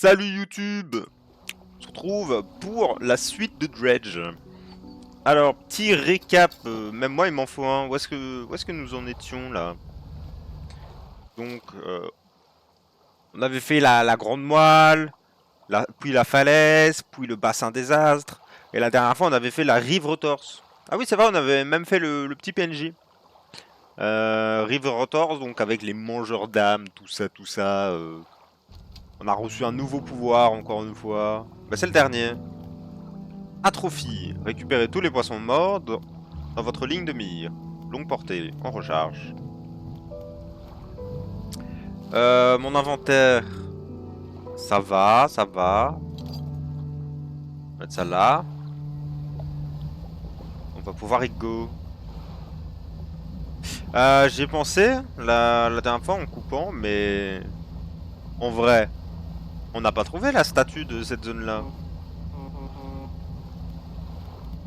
Salut YouTube! On se retrouve pour la suite de Dredge. Alors, petit récap, même moi il m'en faut un. Où est-ce que nous en étions là? Donc, on avait fait la grande moelle, puis la falaise, puis le bassin désastre. Et la dernière fois on avait fait la rive retorse. Ah oui c'est vrai, on avait même fait le petit PNJ. Rive retorse, donc avec les mangeurs d'âmes, tout ça, tout ça. On a reçu un nouveau pouvoir encore une fois. Bah c'est le dernier. Atrophie. Récupérez tous les poissons morts dans votre ligne de mire. Longue portée. On recharge. Mon inventaire. Ça va, ça va. On va mettre ça là. On va pouvoir y go. J'y ai pensé la dernière fois en coupant, mais... En vrai, on n'a pas trouvé la statue de cette zone-là.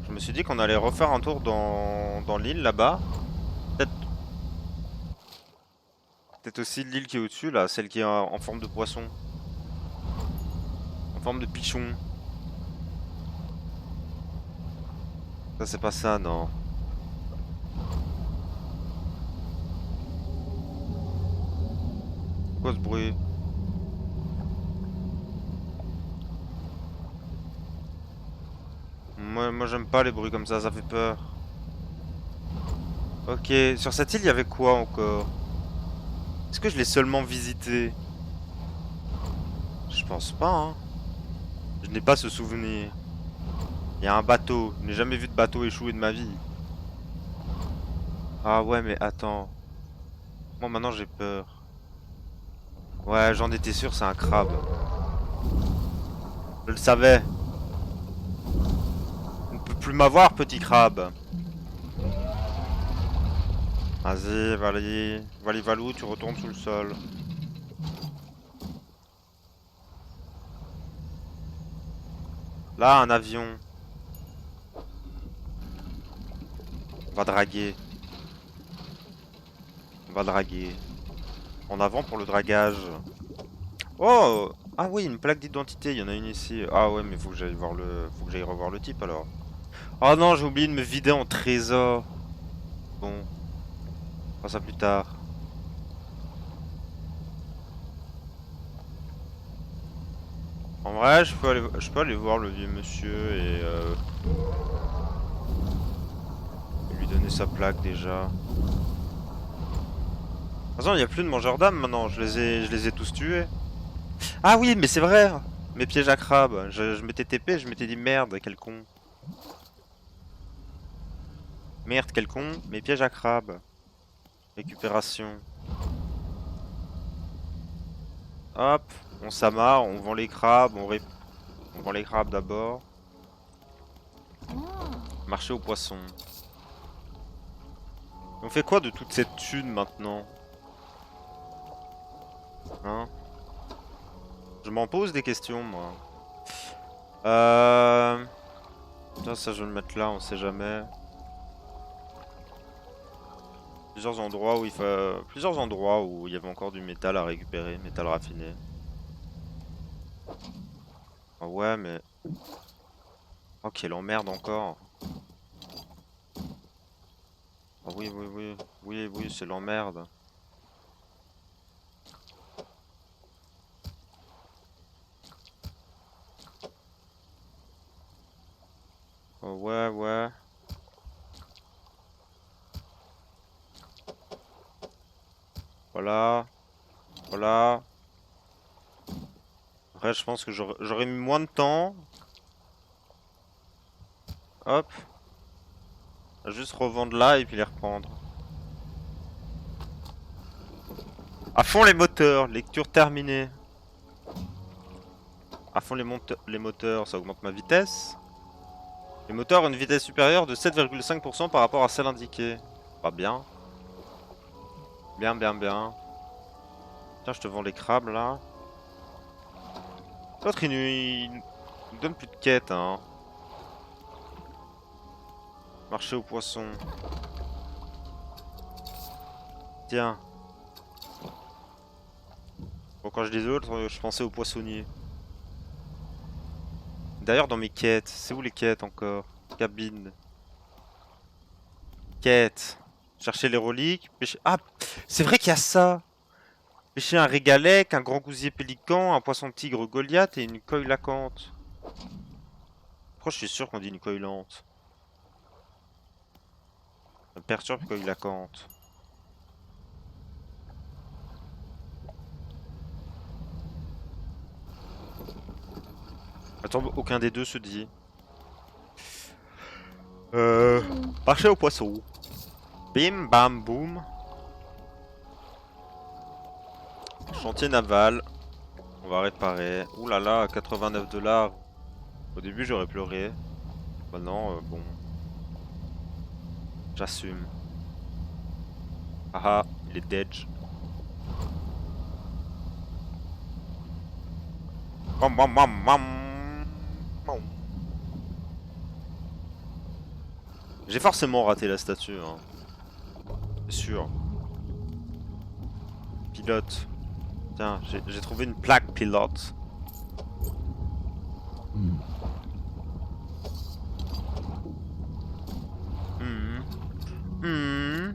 Je me suis dit qu'on allait refaire un tour dans l'île là-bas. Peut-être aussi l'île qui est au-dessus, là, celle qui est en forme de poisson. En forme de pichon. Ça, c'est pas ça, non. Quoi ce bruit? Moi j'aime pas les bruits comme ça fait peur. Ok, sur cette île, il y avait quoi encore? Est-ce que je l'ai seulement visité? Je pense pas, hein. Je n'ai pas ce souvenir. Il y a un bateau. Je n'ai jamais vu de bateau échouer de ma vie. Ah ouais, mais attends. Moi maintenant j'ai peur. Ouais, j'en étais sûr, c'est un crabe. Je le savais. On ne peut plus m'avoir, petit crabe. Vas-y, Vali Valou, tu retournes sous le sol. Là, un avion. On va draguer. On va draguer. En avant pour le dragage. Oh! Ah oui, une plaque d'identité, il y en a une ici. Ah ouais, mais faut que j'aille voir faut que j'aille revoir le type alors. Oh non, j'ai oublié de me vider en trésor. Bon, on fera ça plus tard. En vrai, je peux aller voir le vieux monsieur et lui donner sa plaque déjà. De toute façon, il n'y a plus de mangeurs d'âmes maintenant, je les ai tous tués. Ah oui, mais c'est vrai! Mes pièges à crabe. Je m'étais TP, je m'étais dit merde, quel con. Merde, quel con, mes pièges à crabe. Récupération. Hop, on s'amarre, on vend les crabes, on vend les crabes d'abord. Marché aux poissons. On fait quoi de toute cette thune maintenant? Hein? Je m'en pose des questions, moi. Ça, je vais le mettre là, on sait jamais. Plusieurs endroits où il y avait encore du métal à récupérer, métal raffiné. Ah ouais, mais... Oh, quelle emmerde encore. Ah oui, oui, oui. Oui, oui, c'est l'emmerde. Oh, ouais, ouais. Voilà. Voilà. Après, je pense que j'aurais mis moins de temps. Hop. À juste revendre là et puis les reprendre. À fond les moteurs. Lecture terminée. À fond les moteurs, ça augmente ma vitesse. Les moteurs ont une vitesse supérieure de 7,5% par rapport à celle indiquée. Pas bien. Bien, bien, bien. Tiens, je te vends les crabes là. L'autre, il nous donne plus de quêtes, hein. Marché aux poissons. Tiens. Bon, quand je dis autres, je pensais aux poissonniers. D'ailleurs, dans mes quêtes, c'est où les quêtes encore? Cabine. Quête. Chercher les reliques. Pêcher... Ah, c'est vrai qu'il y a ça. Pêcher un régalec, un grand gousier pélican, un poisson tigre Goliath et une coille lacante. Pourquoi je suis sûr qu'on dit une coille lente? Ça me perturbe coille lacante. Attends, aucun des deux se dit. Marché au poisson. Bim bam boum. Chantier naval. On va réparer. Ouh là là, 89 $. Au début j'aurais pleuré. Maintenant, bon. J'assume. Ah ah, il est dead. Mam, mam, mam, mam. Mam. J'ai forcément raté la statue, hein. C'est sûr. Pilote. Tiens, j'ai trouvé une plaque pilote. Hmm. Hmm.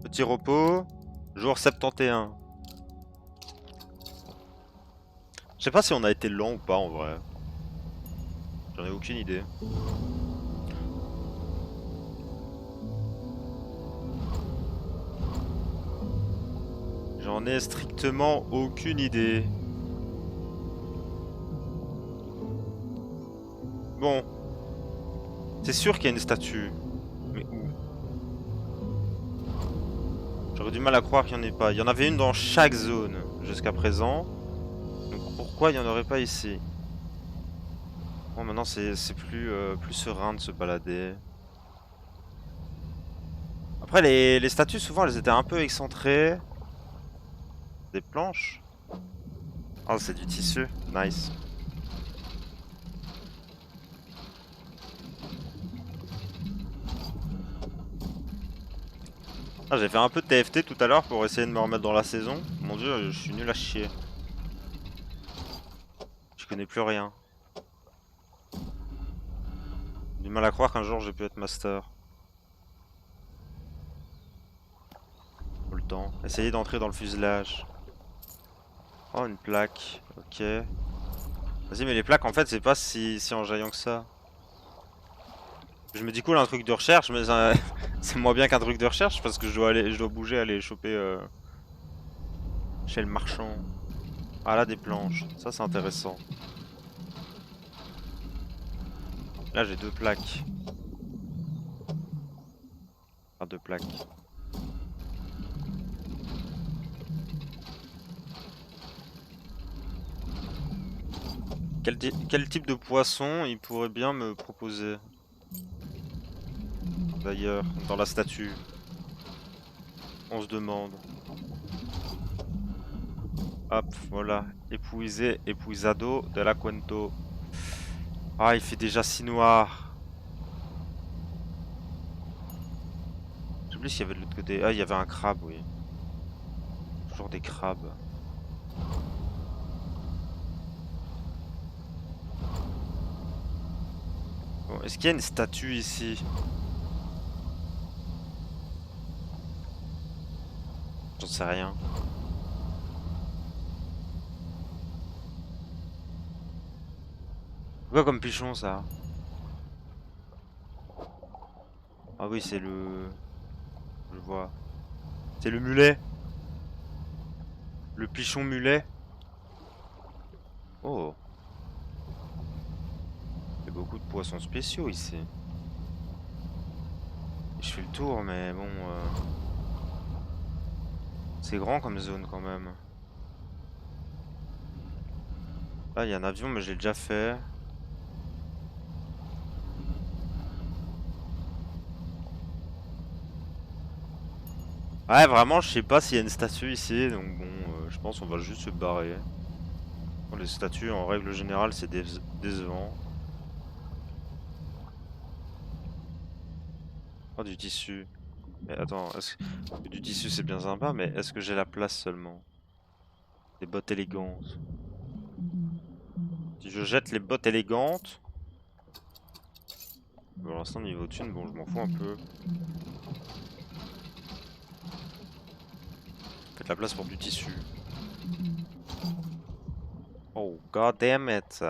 Petit repos. Jour 71. Je sais pas si on a été lent ou pas en vrai. J'en ai aucune idée. J'en ai strictement aucune idée. Bon. C'est sûr qu'il y a une statue. Mais où? J'aurais du mal à croire qu'il n'y en ait pas. Il y en avait une dans chaque zone jusqu'à présent. Donc pourquoi il n'y en aurait pas ici? Bon, maintenant c'est plus serein de se balader. Après les statues souvent elles étaient un peu excentrées. Des planches. Oh c'est du tissu. Nice. Ah, j'ai fait un peu de TFT tout à l'heure pour essayer de me remettre dans la saison. Mon dieu, je suis nul à chier. Je connais plus rien. J'ai du mal à croire qu'un jour j'ai pu être master. Tout le temps. Essayer d'entrer dans le fuselage. Oh, une plaque. Ok. Vas-y, mais les plaques en fait, c'est pas si enjaillant que ça. Je me dis cool un truc de recherche, mais c'est moins bien qu'un truc de recherche parce que je dois bouger, aller choper chez le marchand. Ah là, des planches. Ça, c'est intéressant. Là, j'ai deux plaques. Enfin, deux plaques. Quel type de poisson il pourrait bien me proposer? D'ailleurs, dans la statue. On se demande. Hop, voilà. Épuisé, épuisado de la Cuento. Ah, il fait déjà si noir. J'oublie s'il y avait de l'autre côté. Ah, il y avait un crabe, oui. Toujours des crabes. Bon, est-ce qu'il y a une statue ici? J'en sais rien. Quoi comme pichon ça? Ah oui, c'est le... Je vois. C'est le mulet. Le pichon mulet. Oh. Il y a beaucoup de poissons spéciaux ici. Et je fais le tour, mais bon... C'est grand comme zone quand même. Là, il y a un avion, mais je l'ai déjà fait. Ouais, vraiment, je sais pas s'il y a une statue ici, donc bon, je pense qu'on va juste se barrer. Bon, les statues, en règle générale, c'est décevant. Oh, du tissu. Mais attends, du tissu c'est bien sympa, mais est-ce que j'ai la place seulement? Des bottes élégantes. Si je jette les bottes élégantes... Pour l'instant, niveau thune, bon, je m'en fous un peu. Faites la place pour du tissu. Oh, god damn it.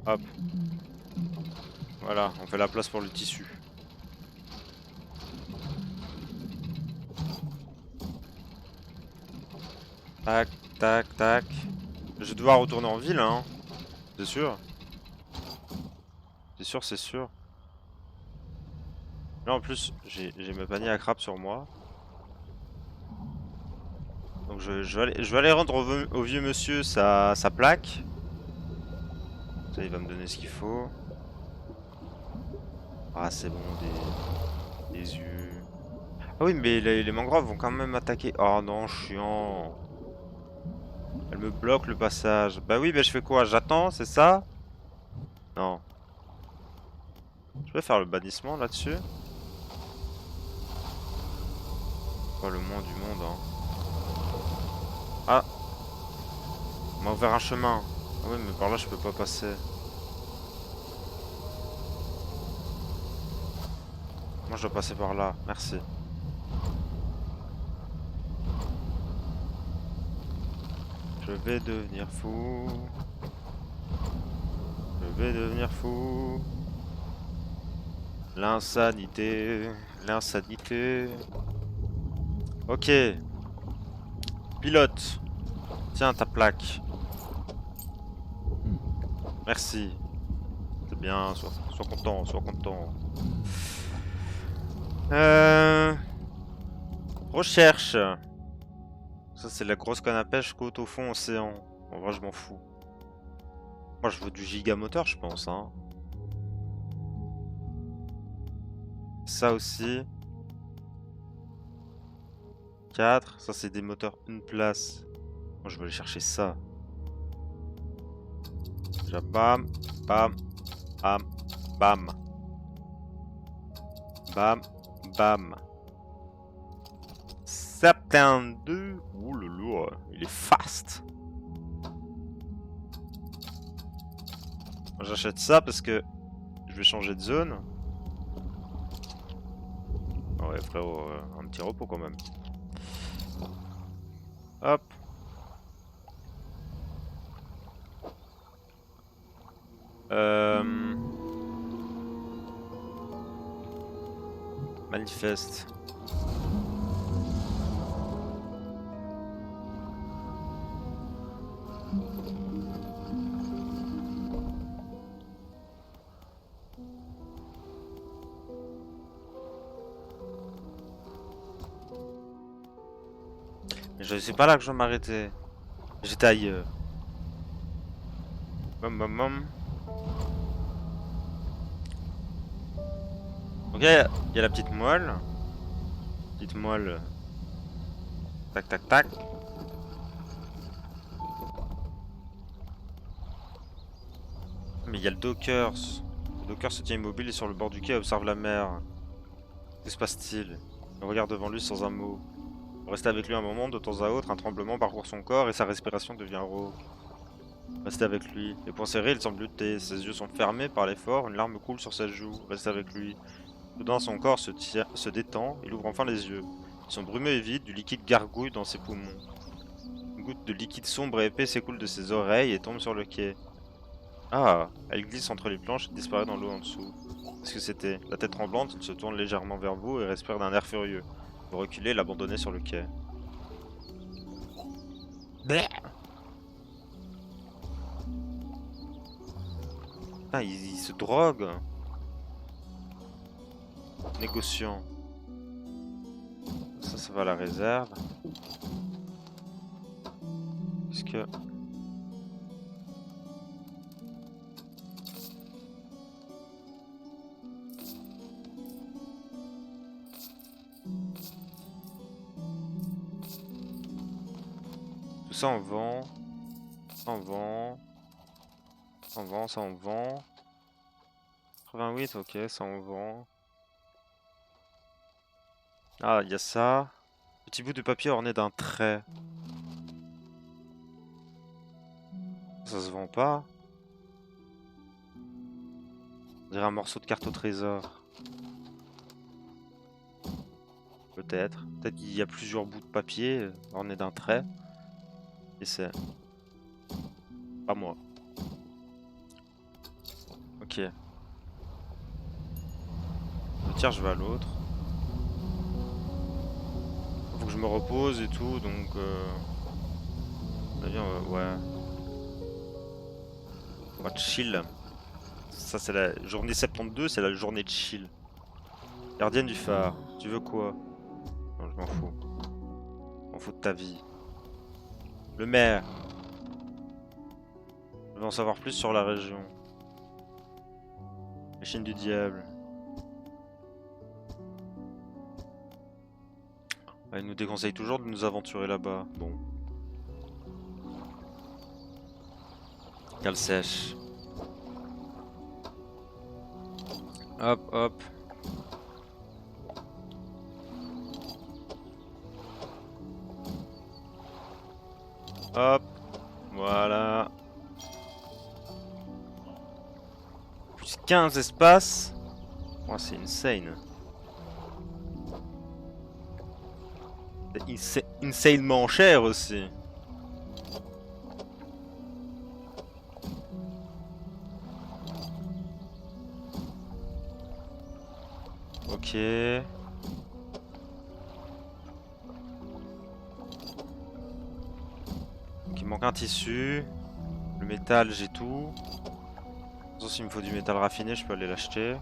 Hop. Voilà, on fait la place pour le tissu. Tac, tac, tac. Je vais devoir retourner en ville, hein. C'est sûr. C'est sûr, c'est sûr. Là, en plus, j'ai mes paniers à crabe sur moi. Donc je vais aller rendre au vieux monsieur sa plaque. Ça, il va me donner ce qu'il faut. Ah, c'est bon, des yeux. Ah oui, mais les mangroves vont quand même attaquer. Oh non, chiant. Elle me bloque le passage. Bah oui, mais je fais quoi? J'attends, c'est ça? Non. Je vais faire le bannissement là-dessus. Pas le moins du monde, hein. Ah, on m'a ouvert un chemin. Ah oui, mais par là, je peux pas passer. Moi, je dois passer par là. Merci. Je vais devenir fou. Je vais devenir fou. L'insanité. L'insanité. Ok. Pilote. Tiens, ta plaque. Merci. C'est bien. Sois content. Sois content. Recherche. Ça, c'est la grosse canne à pêche côte au fond océan. En vrai, je m'en fous. Moi, je veux du gigamoteur, je pense, hein. Ça aussi. 4. Ça, c'est des moteurs une place. Moi, je veux aller chercher ça. Déjà, bam, bam, bam, bam. Bam, bam. Sapin 2. Ouh le lourd. Il est fast. J'achète ça parce que je vais changer de zone. Ouais, frérot, un petit repos quand même. Hop. Manifeste. Mais je sais pas là que je vais m'arrêter. J'étais ailleurs. Bam bam bam. Ok, il y a la petite moelle. Petite moelle. Tac tac tac. Mais il y a le Dockers. Le Docker se tient immobile et sur le bord du quai observe la mer. Que se passe-t-il? Il regarde devant lui sans un mot. Restez avec lui un moment, de temps à autre, un tremblement parcourt son corps et sa respiration devient rauque. Restez avec lui. Les poings serrés, il semble lutter. Ses yeux sont fermés par l'effort, une larme coule sur sa joue. Restez avec lui. Soudain, son corps se détend, il ouvre enfin les yeux. Ils sont brumeux et vides, du liquide gargouille dans ses poumons. Une goutte de liquide sombre et épais s'écoule de ses oreilles et tombe sur le quai. Ah, elle glisse entre les planches et disparaît dans l'eau en dessous. Qu'est-ce que c'était? La tête tremblante, il se tourne légèrement vers vous et respire d'un air furieux. Vous reculez et l'abandonnez sur le quai. Bleh. Ah, il se drogue. Négociant. Ça va à la réserve. Est-ce que... Tout ça on vend. Ça on vend. Ça on vend, ça on vend. 88, ok, ça on vend. Ah, il y a ça. Petit bout de papier orné d'un trait. Ça se vend pas. On dirait un morceau de carte au trésor. Peut-être. Peut-être qu'il y a plusieurs bouts de papier ornés d'un trait. Et c'est... Pas moi. Ok. Le tiers, je vais à l'autre. Faut que je me repose et tout, donc... Ouais. On va chill. Ça, c'est la journée 72, c'est la journée de chill. Gardienne du phare, tu veux quoi? Non, je m'en fous. Je m'en fous de ta vie. Le maire. Je veux en savoir plus sur la région. Machine du diable. Ah, il nous déconseille toujours de nous aventurer là-bas. Bon. Cale sèche. Hop, hop. Hop. Voilà. Plus 15 espaces. Oh, c'est insane. C'est insanement cher aussi. Ok. Donc il manque un tissu. Le métal, j'ai tout. Sauf s'il me faut du métal raffiné, je peux aller l'acheter.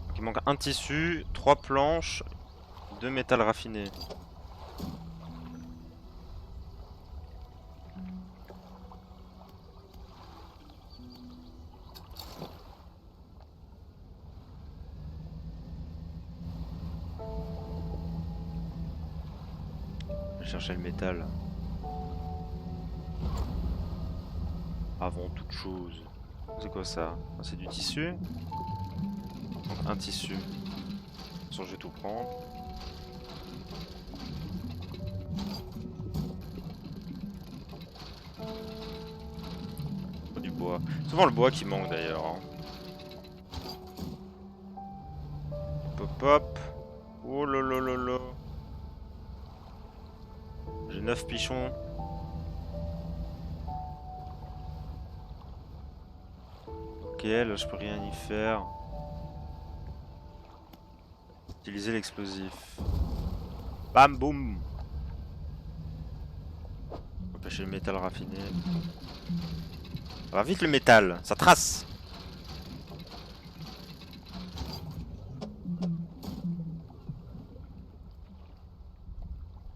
Donc il manque un tissu, 3 planches, 2 métal raffiné. Je vais chercher le métal. Avant toute chose. C'est quoi ça? Ah, c'est du tissu? Donc un tissu. De toute façon, je vais tout prendre. Pas du bois. Souvent le bois qui manque d'ailleurs. Hein. Pop hop. Oh lolo. J'ai 9 pichons. Ok, là je peux rien y faire. Utiliser l'explosif. Bam boum. Empêcher le métal raffiné. Ça va vite le métal, ça trace.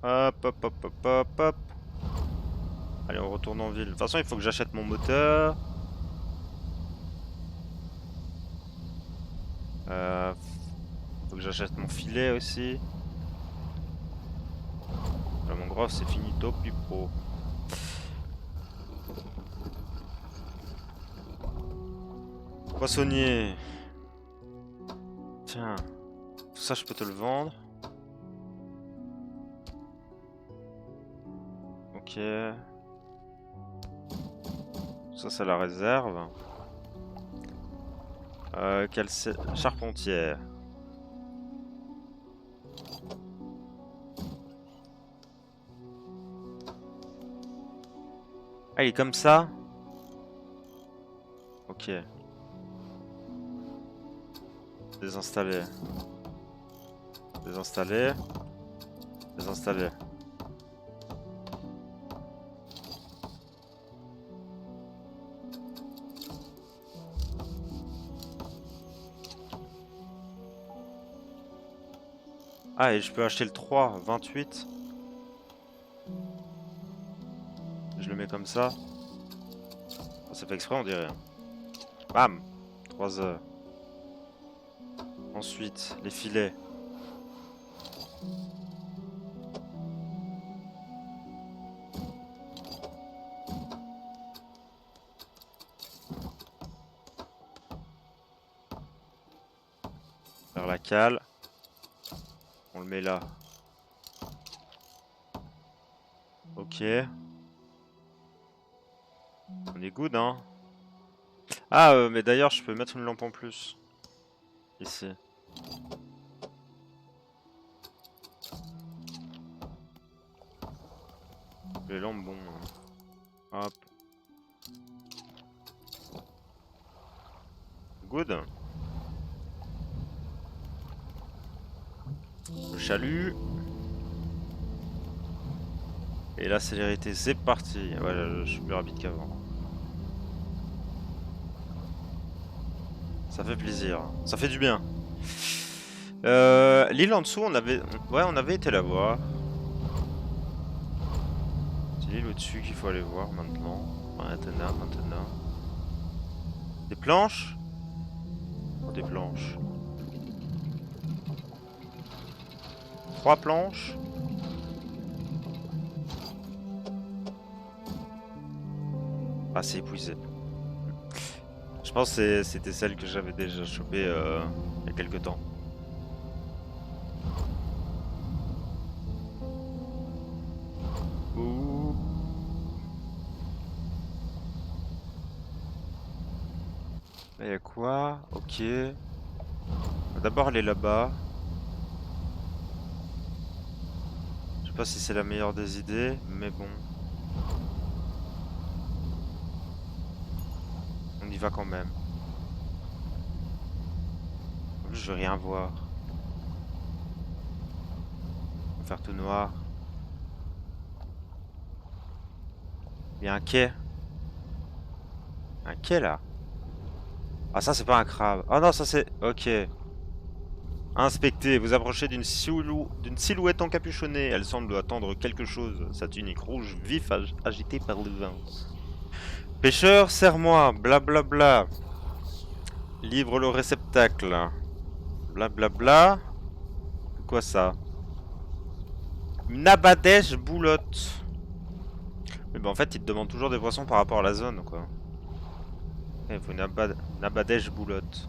Hop. Allez, on retourne en ville. De toute façon, il faut que j'achète mon moteur. Faut que j'achète mon filet aussi. Là, mon gros, c'est finito pipo. Poissonnier. Tiens, tout ça, je peux te le vendre. Ok. Ça, c'est la réserve. Charpentière. Ah, il est comme ça? Ok. Désinstaller. Désinstaller. Désinstaller. Ah, et je peux acheter le 3, 28. Je le mets comme ça. Ah, ça fait exprès, on dirait. Bam! 3 heures. Ensuite, les filets. Vers la cale. On le met là. Ok. On est good, hein. Ah, mais d'ailleurs, je peux mettre une lampe en plus. Ici. Les lampes, bon. Hop. Good. Le chalut. Et la célérité, c'est parti. Ouais, je suis plus rapide qu'avant. Ça fait plaisir. Ça fait du bien. L'île en dessous, on avait... Ouais, on avait été la voir. C'est l'île au-dessus qu'il faut aller voir maintenant. Maintenant. Des planches? Oh, des planches. 3 planches? Ah, c'est épuisé. Je pense que c'était celle que j'avais déjà chopée il y a quelques temps. Ouh. Là, il y a quoi? Ok. On va d'abord aller là-bas. Je sais pas si c'est la meilleure des idées, mais bon. On y va quand même. En plus, je veux rien voir. On va faire tout noir. Il y a un quai. Un quai là. Ah, ça, c'est pas un crabe. Ah non, ça c'est... Ok. Inspectez. Vous approchez d'une silhouette encapuchonnée. Elle semble attendre quelque chose. Sa tunique rouge vif agitée par le vent. Pêcheur, serre-moi. Blablabla. Livre le réceptacle. Blablabla. C'est quoi ça? Une abadèche boulotte. Mais bah en fait, il te demande toujours des poissons par rapport à la zone, quoi. Il faut une abadèche boulotte.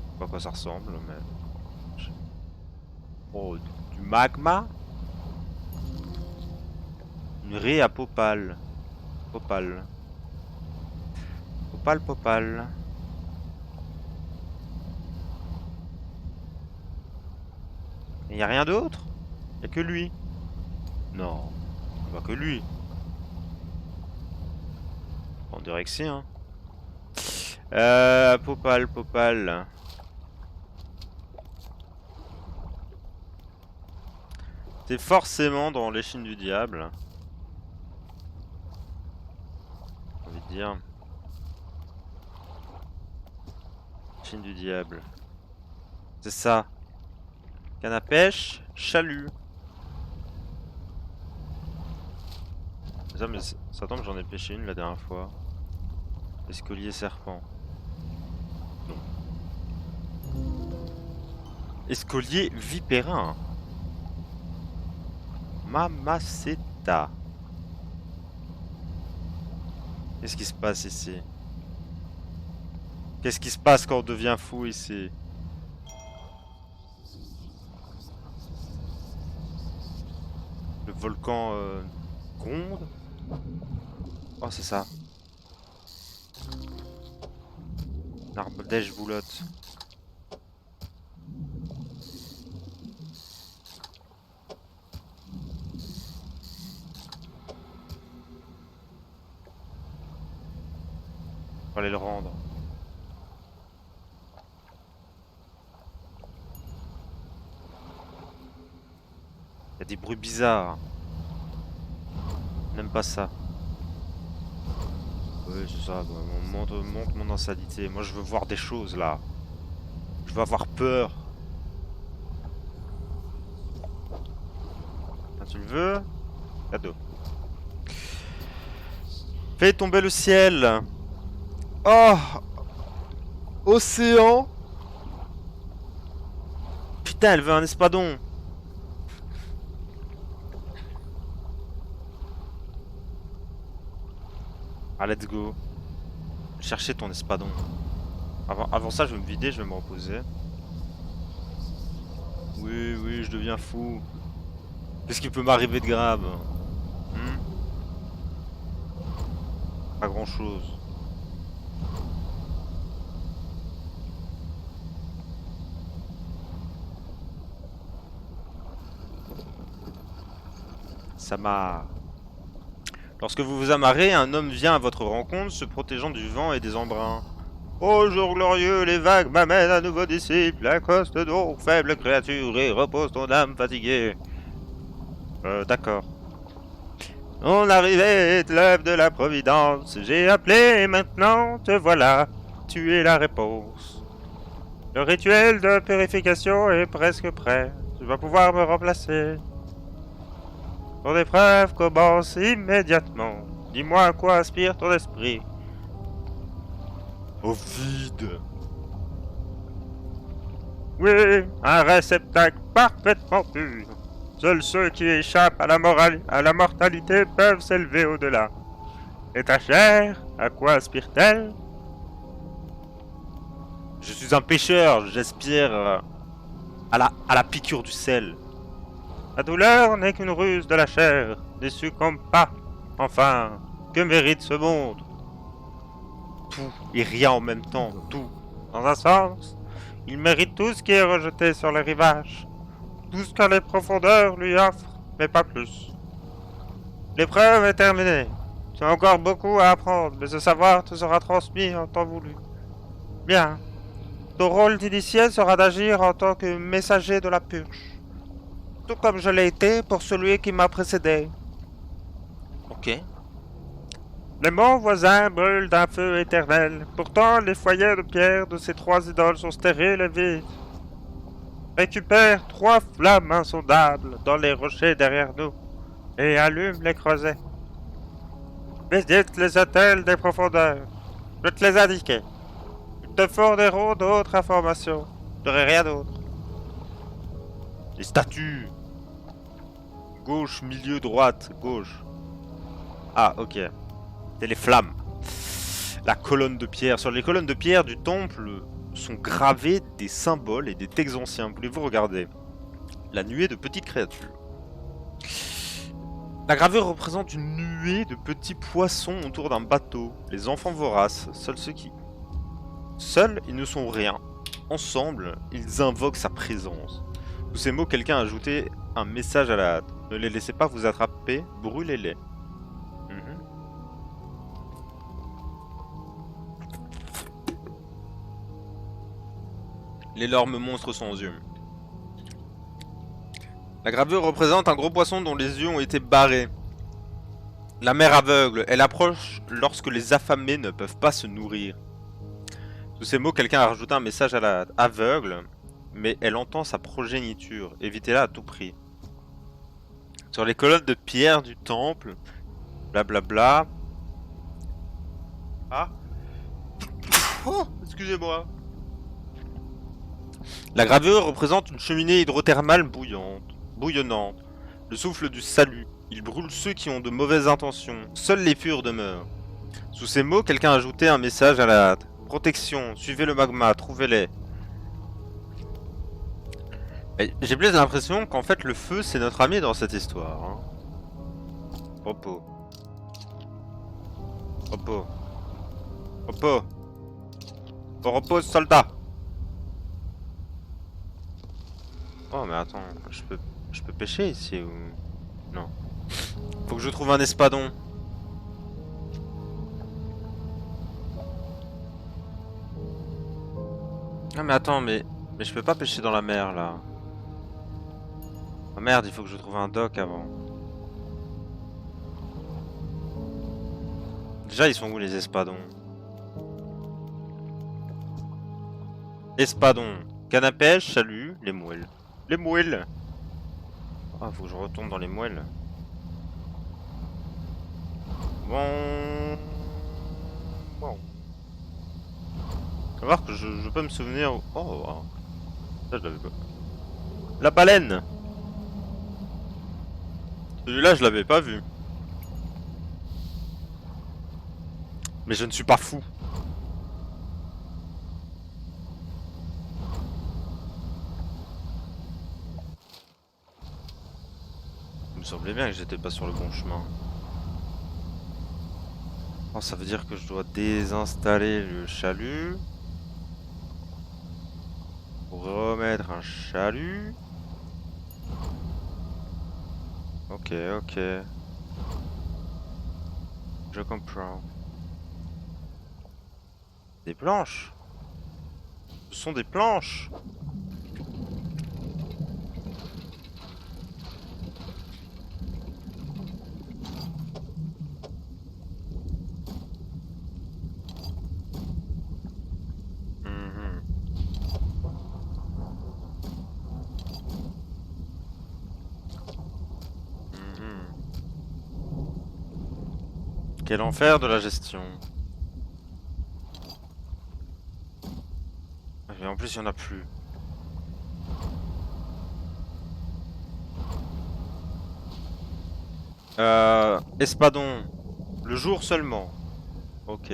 Je sais pas à quoi ça ressemble, mais... Oh, du magma? Une raie à popale. Popale. Popale. Et y a rien d'autre? Y a que lui? Non, pas que lui. On dirait que si, hein. Popale. C'est forcément dans l'échine du diable. J'ai envie de dire. Échine du diable. C'est ça. Canne à pêche, chalut. Ça, mais ça tombe, j'en ai pêché une la dernière fois. Escolier serpent. Non. Escolier vipérin. Mamaceta. Qu'est-ce qui se passe ici? Qu'est-ce qui se passe quand on devient fou ici? Le volcan gronde. Oh, c'est ça. Arbdèche boulotte. Faut aller le rendre. Il y a des bruits bizarres. N'aime pas ça. Oui, c'est ça. Bah, on monte mon insanité. Moi, je veux voir des choses là. Je veux avoir peur. Ah, tu le veux? Cadeau. Fais tomber le ciel. Oh! Océan! Putain, elle veut un espadon. Ah, let's go. Chercher ton espadon. Avant ça, je vais me vider, je vais me reposer. Oui, oui, je deviens fou. Qu'est-ce qui peut m'arriver de grave? Pas grand-chose. Ça m'a... Lorsque vous vous amarrez, un homme vient à votre rencontre, se protégeant du vent et des embruns. Ô jour glorieux, les vagues m'amènent à nouveau disciple. Accoste donc, faible créature, et repose ton âme fatiguée. D'accord. Mon arrivée est l'œuvre de la Providence. J'ai appelé, maintenant te voilà. Tu es la réponse. Le rituel de purification est presque prêt. Tu vas pouvoir me remplacer. Ton épreuve commence immédiatement. Dis-moi à quoi aspire ton esprit. Au vide. Oui, un réceptacle parfaitement pur. Seuls ceux qui échappent à la mortalité peuvent s'élever au-delà. Et ta chair, à quoi aspire-t-elle? Je suis un pêcheur, j'aspire à la piqûre du sel. La douleur n'est qu'une ruse de la chair, ne succombe pas. Enfin, que mérite ce monde? Tout et rien en même temps, tout. Dans un sens, il mérite tout ce qui est rejeté sur le rivage. Tout ce que les profondeurs lui offrent, mais pas plus. L'épreuve est terminée. Tu as encore beaucoup à apprendre, mais ce savoir te sera transmis en temps voulu. Bien. Ton rôle d'initié sera d'agir en tant que messager de la purge. Tout comme je l'ai été pour celui qui m'a précédé. Ok. Les monts voisins brûlent d'un feu éternel. Pourtant, les foyers de pierre de ces trois idoles sont stériles et vides. Récupère 3 flammes insondables dans les rochers derrière nous et allume les creusets. Visite les hôtels des profondeurs. Je te les indiquer. Ils te fourniront d'autres informations. Je n'aurai rien d'autre. Les statues. Gauche, milieu, droite, gauche. Ah, ok. C'est les flammes. La colonne de pierre. Sur les colonnes de pierre du temple sont gravés des symboles et des textes anciens. Voulez-vous regarder? La nuée de petites créatures. La gravure représente une nuée de petits poissons autour d'un bateau. Les enfants voraces, Seuls, ils ne sont rien. Ensemble, ils invoquent sa présence. Sous ces mots, quelqu'un a ajouté un message à la hâte. Ne les laissez pas vous attraper, brûlez-les. L'énorme monstre sans yeux. La gravure représente un gros poisson dont les yeux ont été barrés. La mer aveugle, elle approche lorsque les affamés ne peuvent pas se nourrir. Sous ces mots, quelqu'un a rajouté un message à la aveugle, mais elle entend sa progéniture. Évitez-la à tout prix. Sur les colonnes de pierre du temple, blablabla. Ah. Oh, excusez-moi. La gravure représente une cheminée hydrothermale bouillonnante. Le souffle du salut. Il brûle ceux qui ont de mauvaises intentions. Seuls les purs demeurent. Sous ces mots, quelqu'un a ajouté un message à la hâte. Protection, suivez le magma, trouvez-les. J'ai plus l'impression qu'en fait le feu c'est notre ami dans cette histoire. Hein. Repos. Repos. Repos. Repos, soldat. Oh mais attends, je peux pêcher ici ou... Non. Faut que je trouve un espadon. Ah mais attends, mais je peux pas pêcher dans la mer là. Oh merde, il faut que je trouve un dock avant. Déjà ils sont où les espadons? Espadon. Canne à pêche, salut, les mouelles. Les mouelles. Ah, faut que je retourne dans les mouelles. Bon. On va voir que je peux me souvenir... Oh, ça je l'avais pas. La baleine. Celui-là je l'avais pas vu. Mais je ne suis pas fou. semblait bien que j'étais pas sur le bon chemin. Oh, ça veut dire que je dois désinstaller le chalut. Pour remettre un chalut. Ok, ok. Je comprends. Des planches. Ce sont des planches. Mhm. Mhm. Quel enfer de la gestion. Et en plus, il y en a plus. Espadon. Le jour seulement. Ok.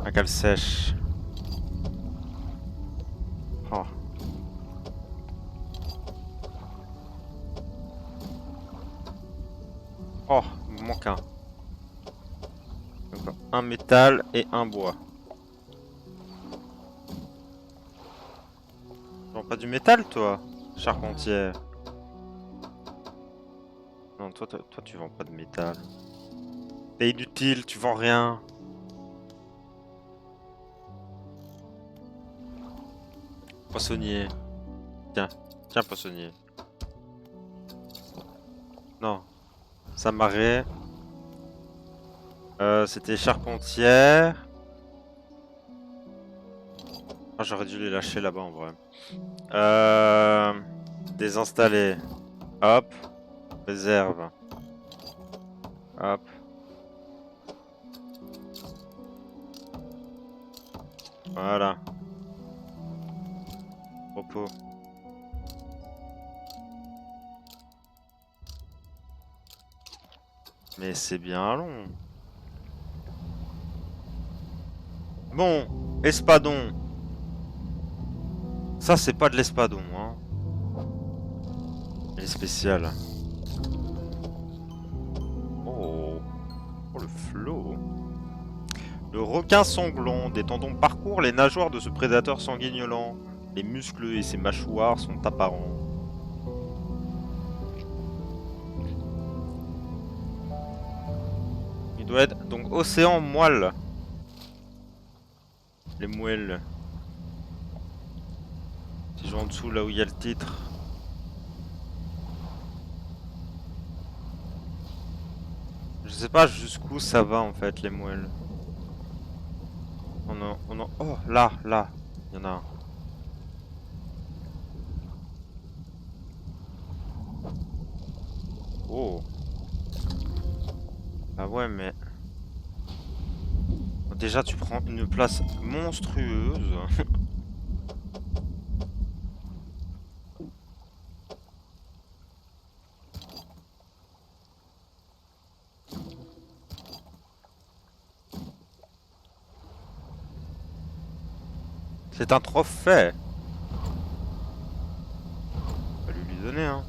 Un cale sèche. Oh. Oh, il me manque un. Donc, un métal et un bois. Tu vends pas du métal, toi, charpentière? Non, toi, tu vends pas de métal. T'es inutile, tu vends rien. Poissonnier. Tiens, tiens, poissonnier. Non, ça m'arrête. C'était charpentière. Ah, j'aurais dû les lâcher là-bas en vrai. Euh... Désinstaller. Hop. Réserve. Hop. Voilà. Repos. Mais c'est bien long. Bon, espadon. Ça, c'est pas de l'espadon, hein. Il est spécial. Oh. Oh, le flot. Le requin sanglant. Des tendons parcourent les nageoires de ce prédateur sanguignolant. Les muscles et ses mâchoires sont apparents. Il doit être donc océan moelle. Les moelles. Si je vais en dessous là où il y a le titre. Je sais pas jusqu'où ça va en fait les moelles. Oh là, là. Il y en a un. Oh. Ah ouais mais... Déjà tu prends une place monstrueuse. C'est un trophée. On va lui donner hein.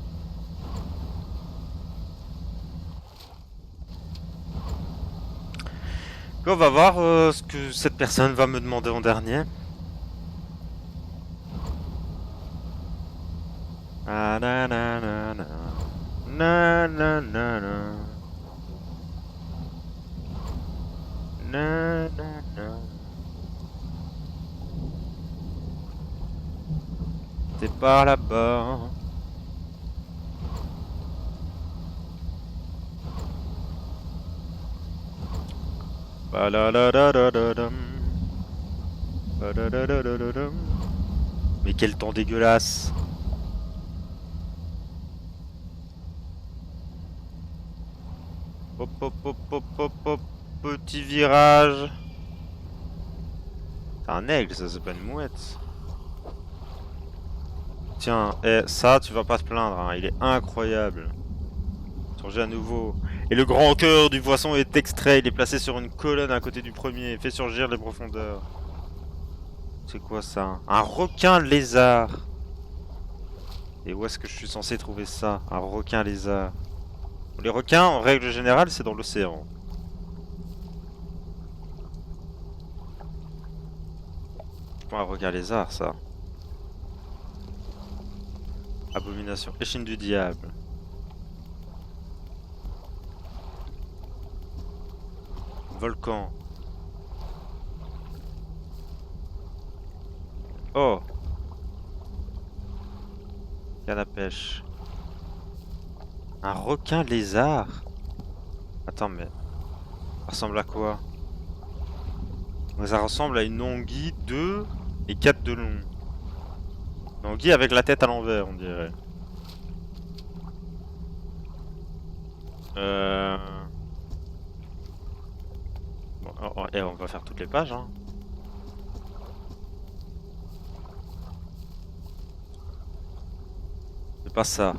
On va voir ce que cette personne va me demander en dernier. Ah, na, na, na, na. Na, na, na, na. Na, na, na. T'es par là-bas. Ba-la-la-la-la-la-dam. Ba-da-da-da-da-da-dam. Mais quel temps dégueulasse. Hop hop hop hop hop hop. Petit virage. C'est un aigle, ça c'est pas une mouette. Tiens, ça tu vas pas te plaindre, hein, il est incroyable. Changer à nouveau. Et le grand cœur du poisson est extrait. Il est placé sur une colonne à côté du premier et fait surgir les profondeurs. C'est quoi ça? Un requin lézard. Et où est-ce que je suis censé trouver ça? Un requin lézard. Les requins, en règle générale, c'est dans l'océan. C'est pas un requin lézard, ça. Abomination. Échine du diable. Volcan. Oh. Canne à pêche. Un requin lézard? Attends, mais... Ça ressemble à quoi? Ça ressemble à une anguille 2 et 4 de long. Une anguille avec la tête à l'envers, on dirait. Bon, on va faire toutes les pages, hein. C'est pas ça.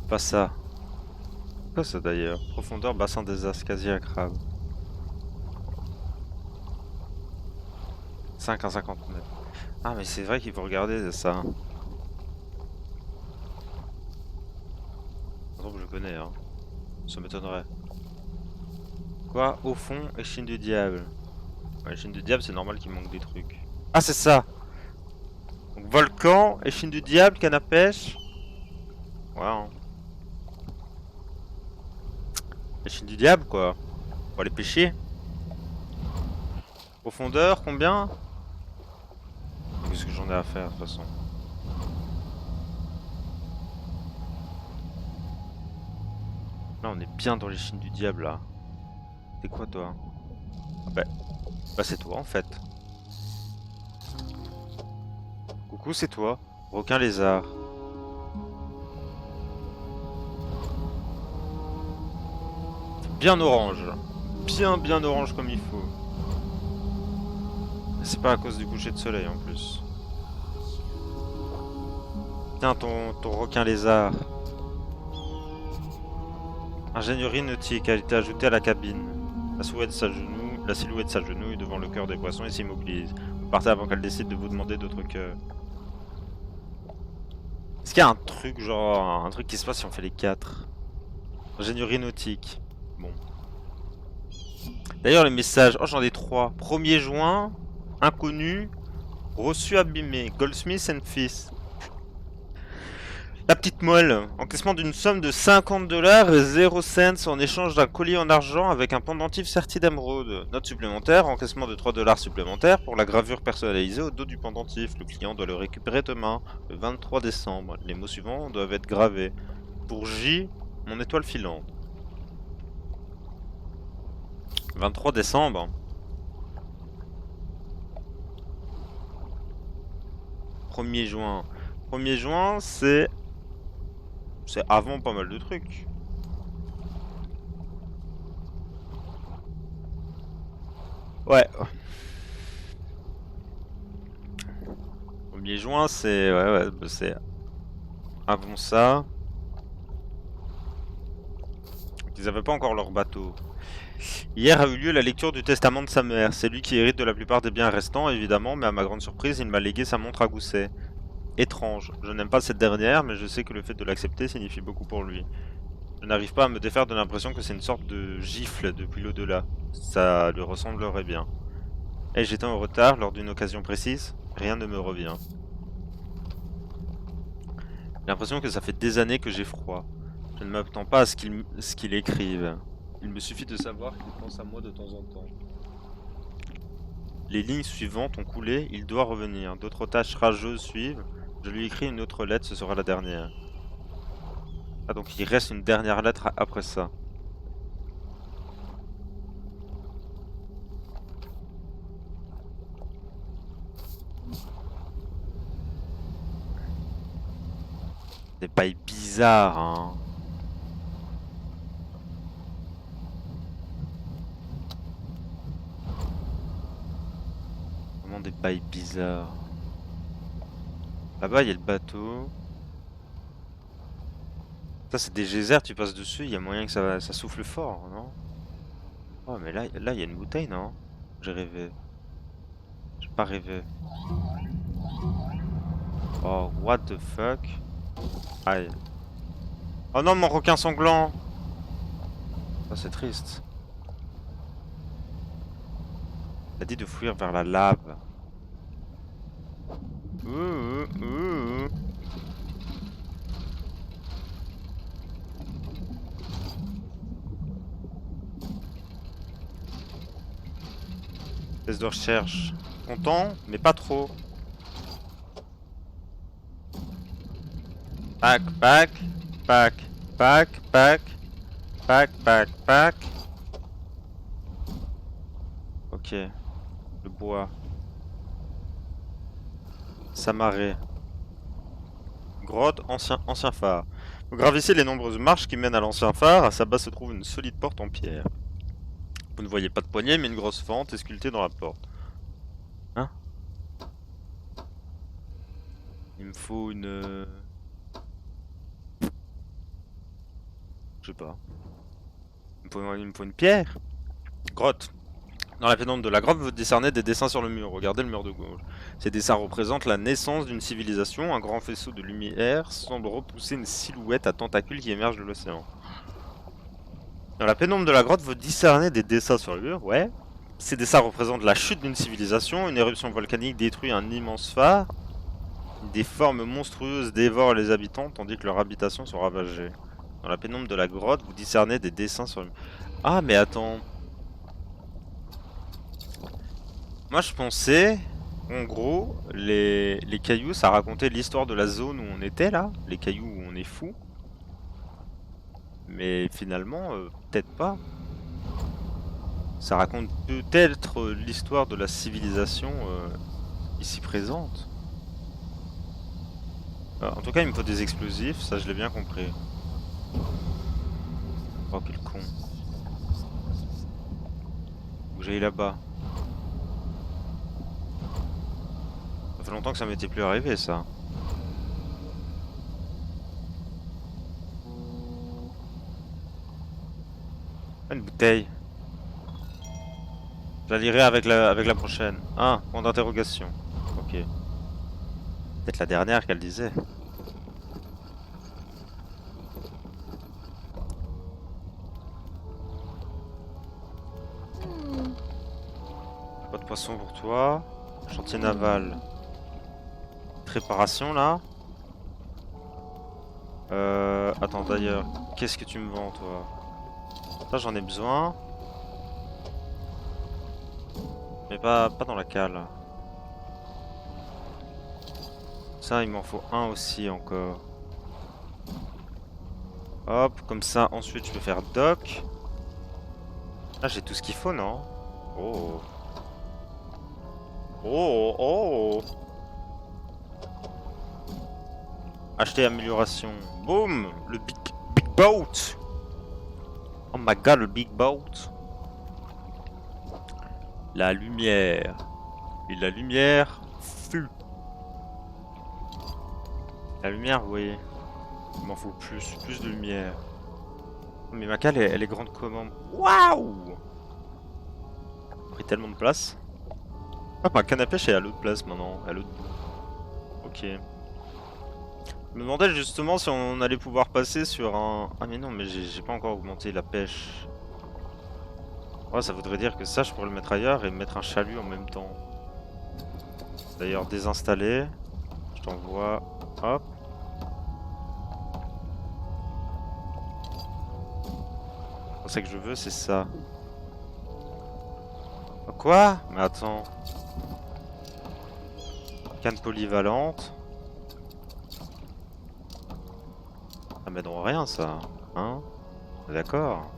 Pas ça. C'est quoi ça d'ailleurs? Profondeur, bassin des As, quasi à crabe. 5 à 50 mètres. Ah mais c'est vrai qu'il faut regarder ça. Par je connais, hein. Ça m'étonnerait. Quoi? Au fond, échine du diable. Ouais, échine du diable, c'est normal qu'il manque des trucs. Ah c'est ça! Donc, volcan, échine du diable, canne à pêche. Ouais, hein. Échine du diable quoi. Faut aller pêcher. Profondeur, combien? Qu'est-ce que j'en ai à faire de toute façon? Là on est bien dans l'échine du diable là. C'est quoi toi? Ah bah c'est toi en fait. Coucou c'est toi. Requin lézard. Bien orange. Bien orange comme il faut. C'est pas à cause du coucher de soleil en plus. Tiens ton requin lézard. Ingénierie nautique a été ajoutée à la cabine. La silhouette s'agenouille devant le cœur des poissons et s'immobilise. Vous partez avant qu'elle décide de vous demander d'autres cœurs. Est-ce qu'il y a un truc, genre un truc qui se passe si on fait les 4? Ingénierie nautique. Bon. D'ailleurs les messages, oh j'en ai 3. 1er juin, inconnu, reçu abîmé, Goldsmith and Fils. La petite moelle, encaissement d'une somme de 50 $ et 0 cents en échange d'un collier en argent avec un pendentif serti d'émeraude. Note supplémentaire, encaissement de 3 $ supplémentaires pour la gravure personnalisée au dos du pendentif. Le client doit le récupérer demain, le 23 décembre. Les mots suivants doivent être gravés. Pour J, mon étoile filante. 23 décembre. 1er juin. 1er juin, c'est avant pas mal de trucs. Ouais. 1er juin, c'est... Ouais, bah c'est... Avant ça... Ils avaient pas encore leur bateau. Hier a eu lieu la lecture du testament de sa mère. C'est lui qui hérite de la plupart des biens restants, évidemment, mais à ma grande surprise, il m'a légué sa montre à gousset. Étrange. Je n'aime pas cette dernière, mais je sais que le fait de l'accepter signifie beaucoup pour lui. Je n'arrive pas à me défaire de l'impression que c'est une sorte de gifle depuis l'au-delà. Ça lui ressemblerait bien. Et j'étais en retard lors d'une occasion précise, rien ne me revient. J'ai l'impression que ça fait des années que j'ai froid. Je ne m'attends pas à ce qu'il écrive. Il me suffit de savoir qu'il pense à moi de temps en temps. Les lignes suivantes ont coulé, il doit revenir. D'autres tâches rageuses suivent. Je lui écris une autre lettre, ce sera la dernière. Ah donc il reste une dernière lettre après ça. Des bails bizarres, hein. Vraiment des bails bizarres. Là-bas, il y a le bateau. Ça, c'est des geysers, tu passes dessus, il y a moyen que ça souffle fort, non? Oh, mais là, il y a une bouteille, non? J'ai rêvé. J'ai pas rêvé. Oh, what the fuck? Aïe. Oh non, mon requin sanglant! Ça, c'est triste. Il a dit de fuir vers la lave. Ouh, ouh, ouh. Test de recherche. Content, mais pas trop. Pack, pack, pack, pack, pack, pack, pack, pack. Ok. Le bois. Samaré. Grotte, ancien phare. Vous gravissez les nombreuses marches qui mènent à l'ancien phare. À sa base se trouve une solide porte en pierre. Vous ne voyez pas de poignée, mais une grosse fente est sculptée dans la porte. Hein? Il me faut une... Je sais pas. Il me faut une pierre. Grotte. Dans la pénombre de la grotte, vous discernez des dessins sur le mur. Regardez le mur de gauche. Ces dessins représentent la naissance d'une civilisation. Un grand faisceau de lumière semble repousser une silhouette à tentacules qui émerge de l'océan. Dans la pénombre de la grotte, vous discernez des dessins sur le mur, ouais. Ces dessins représentent la chute d'une civilisation. Une éruption volcanique détruit un immense phare. Des formes monstrueuses dévorent les habitants, tandis que leurs habitations sont ravagées. Dans la pénombre de la grotte, vous discernez des dessins sur le mur. Ah, mais attends. Moi, je pensais, en gros, les cailloux, ça racontait l'histoire de la zone où on était, là. Les cailloux où on est fou. Mais finalement, peut-être pas. Ça raconte peut-être l'histoire de la civilisation ici présente. En tout cas, il me faut des explosifs, ça je l'ai bien compris. Oh, quel con. Faut que j'aille là-bas. Ça fait longtemps que ça m'était plus arrivé, ça. Ah, une bouteille. Je la lirai avec la prochaine. Ah, point d'interrogation. Ok. Peut-être la dernière qu'elle disait. Pas de poisson pour toi. Chantier naval. Préparation là. Attends d'ailleurs, qu'est-ce que tu me vends toi? Ça j'en ai besoin. Mais pas dans la cale. Ça il m'en faut un aussi encore. Hop, comme ça ensuite je peux faire dock. Là j'ai tout ce qu'il faut non? Oh. Oh oh. Acheter amélioration. Boum! Le big boat! Oh my god, le big boat! La lumière. Et la lumière fut. La lumière, oui. Il m'en faut plus de lumière. Mais ma cale, elle est grande comment? Waouh! Pris tellement de place. Ah, ma canne à pêche est à l'autre place maintenant, à l'autre bout. Ok. Je me demandais justement si on allait pouvoir passer sur un... Ah mais non, mais j'ai pas encore augmenté la pêche. Ouais, ça voudrait dire que ça, je pourrais le mettre ailleurs et mettre un chalut en même temps. D'ailleurs, désinstaller. Je t'envoie... Hop. C'est que je veux, c'est ça. Quoi? Mais attends. Canne polyvalente. Ça m'aide en rien, ça. Hein? D'accord.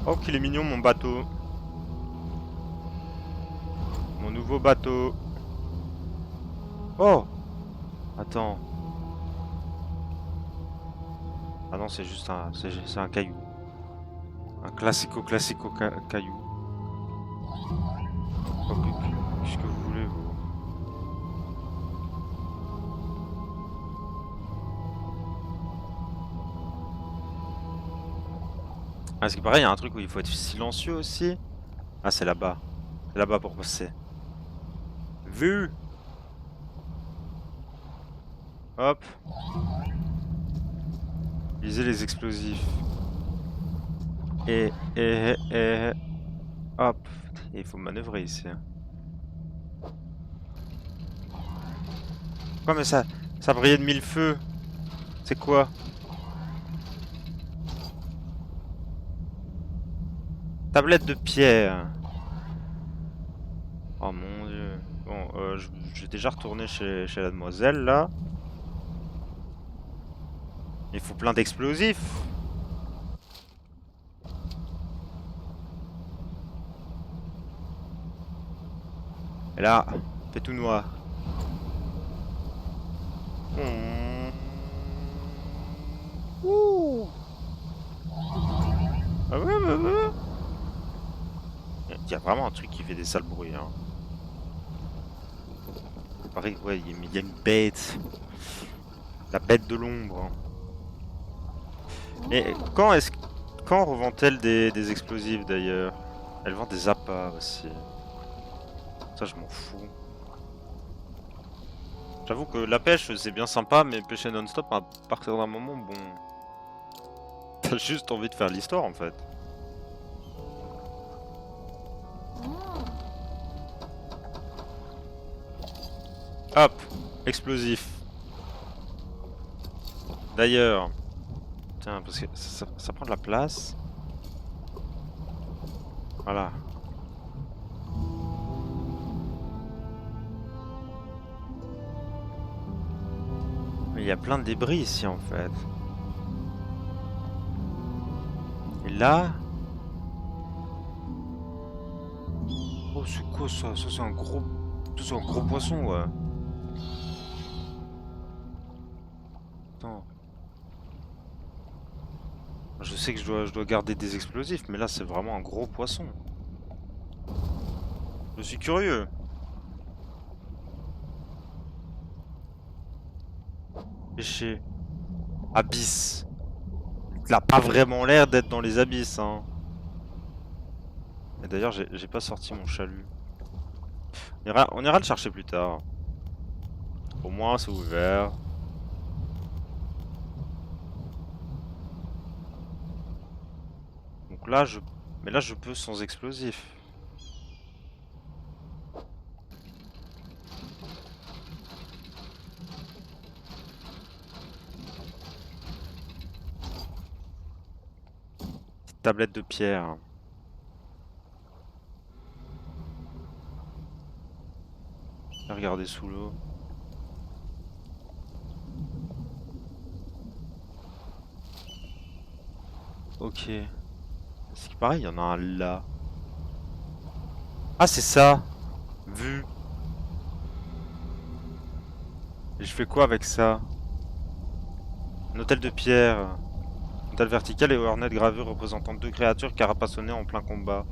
Oh, qu'il est mignon, mon bateau. Mon nouveau bateau. Oh! Attends. Ah non, c'est juste un... C'est un caillou. Un classico caillou. Oh, qu'est-ce que vous voulez, vous? Ah, c'est pareil, il y a un truc où il faut être silencieux aussi. Ah, c'est là-bas. C'est là-bas pour passer. Vu! Hop. Lisez les explosifs. Et... Hop. Et il faut manœuvrer ici. Quoi, mais ça brillait de mille feux. C'est quoi? Tablette de pierre. Oh mon dieu. Bon, je vais déjà retourner chez la demoiselle, là. Il faut plein d'explosifs. Et là, fait tout noir. Ouh. Ah ouais, ouais, ouais. Il y a vraiment un truc qui fait des sales bruits, hein. Pareil, ouais, il y a une bête. La bête de l'ombre. Et quand revend-elle des explosifs d'ailleurs? Elle vend des appâts aussi. Ça, je m'en fous. J'avoue que la pêche, c'est bien sympa, mais pêcher non-stop, à partir d'un moment, bon... T'as juste envie de faire l'histoire, en fait. Hop, explosif. D'ailleurs... Tiens, parce que ça prend de la place. Voilà. Mais il y a plein de débris ici, en fait. Et là... Oh, c'est quoi ça? Ça, c'est un gros... C'est un gros poisson, ouais. Attends. Je sais que je dois garder des explosifs, mais là, c'est vraiment un gros poisson. Je suis curieux. Pêcher. Abysse. Il a pas vraiment l'air d'être dans les abysses, hein. Et d'ailleurs, j'ai pas sorti mon chalut. On ira le chercher plus tard. Au moins, c'est ouvert. Donc là, Mais là, je peux sans explosif. Petite tablette de pierre. Regardez sous l'eau. Ok. C'est qui pareil, il y en a un là. Ah, c'est ça. Vu. Et je fais quoi avec ça? Un hôtel de pierre. Hôtel vertical et ornette gravure représentant deux créatures carapaçonnées en plein combat.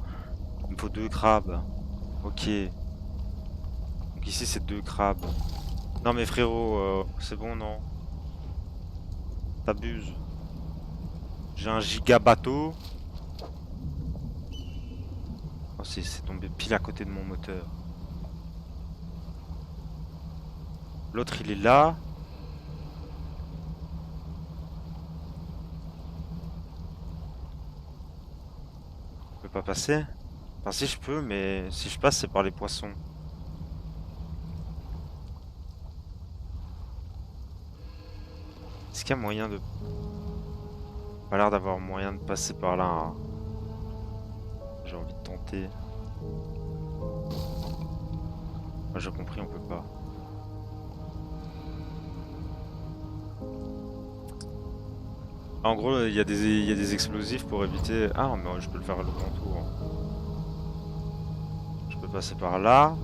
Il me faut deux crabes. Ok. Donc ici, c'est deux crabes. Non mais frérot, c'est bon, non? T'abuses. J'ai un giga bateau. Oh, c'est tombé pile à côté de mon moteur. L'autre, il est là. Je peux pas passer? Enfin, si je peux, mais si je passe, c'est par les poissons. Est-ce qu'il y a moyen de... Pas l'air d'avoir moyen de passer par là, hein. J'ai envie de tenter. Ah, j'ai compris, on peut pas. Ah, en gros, il y a des explosifs pour éviter... Ah, mais je peux le faire à le contour. Je peux passer par là.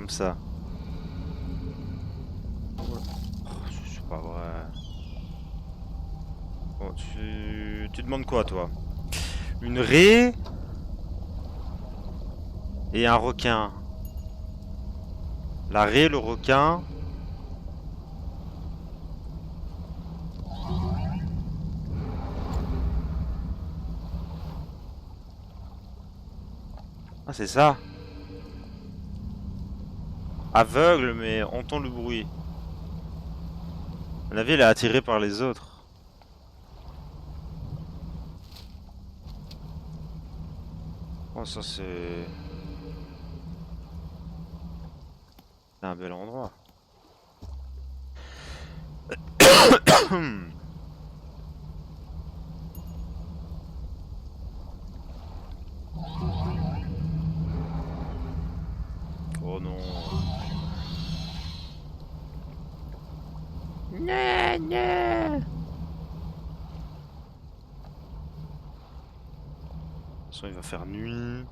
comme ça. Oh, c'est pas vrai. Bon, tu demandes quoi, toi? Une raie et un requin. La raie, le requin. Ah, c'est ça. Aveugle, mais entend le bruit. À mon avis, elle est attirée par les autres. Oh, ça, c'est un bel endroit. Oh non. Non, non. De toute façon, il va faire nuit.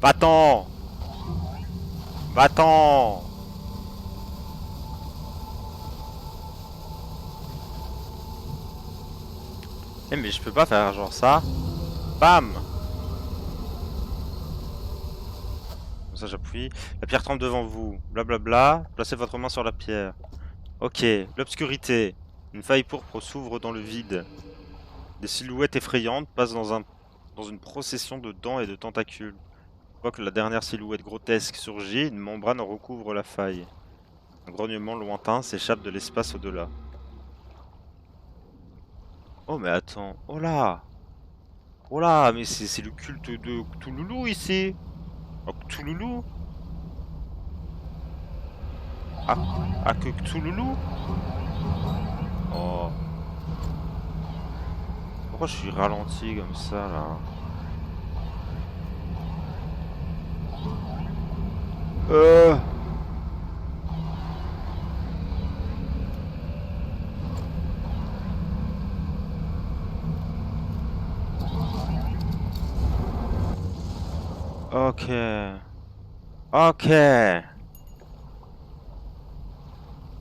Va-t'en! Va-t'en! Eh mais je peux pas faire genre ça. Bam! Comme ça j'appuie. La pierre trempe devant vous. Blablabla. Placez votre main sur la pierre. Ok. L'obscurité. Une faille pourpre s'ouvre dans le vide. Des silhouettes effrayantes passent dans une procession de dents et de tentacules. Une fois que la dernière silhouette grotesque surgit, une membrane recouvre la faille. Un grognement lointain s'échappe de l'espace au-delà. Oh mais attends. Oh là! Oh là! Mais c'est le culte de Cthulhu ici! Oh, Cthulhu? Ah, ah que Cthulhu? Oh. Pourquoi je suis ralenti comme ça là? Euh. Ok. Ok.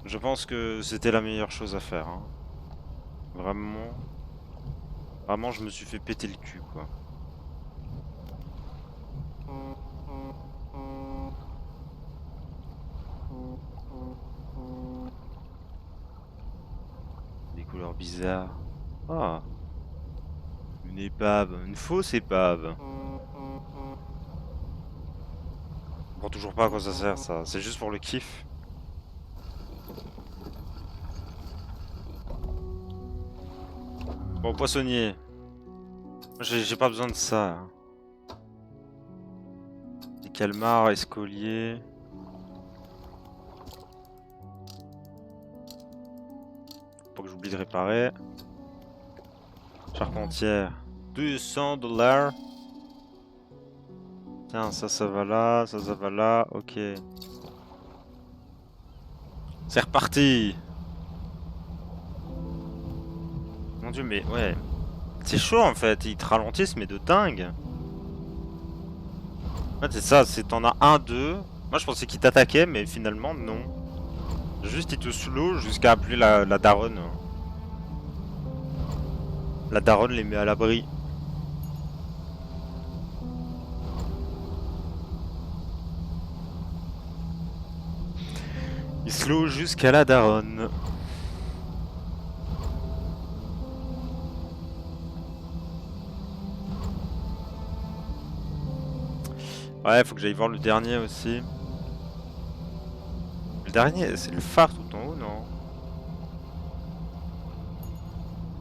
Je pense que c'était la meilleure chose à faire, hein. Vraiment. Vraiment, je me suis fait péter le cul, quoi. Des couleurs bizarres. Ah. Une épave. Une fausse épave. Je comprends toujours pas à quoi ça sert, ça. C'est juste pour le kiff. Bon, poissonnier. J'ai pas besoin de ça. Des calmars, escoliers. Faut pas que j'oublie de réparer. Charpentière. 200 $. Tiens, ça va là, ça va là, ok. C'est reparti. Mon dieu, mais ouais. C'est chaud en fait, ils te ralentissent mais de dingue. En fait c'est ça, c'est t'en as un, deux. Moi je pensais qu'ils t'attaquaient mais finalement non. Juste ils te slow jusqu'à appeler la daronne. La daronne les met à l'abri. Ils slow jusqu'à la daronne. Ouais, faut que j'aille voir le dernier aussi. Le dernier, c'est le phare tout en haut, non?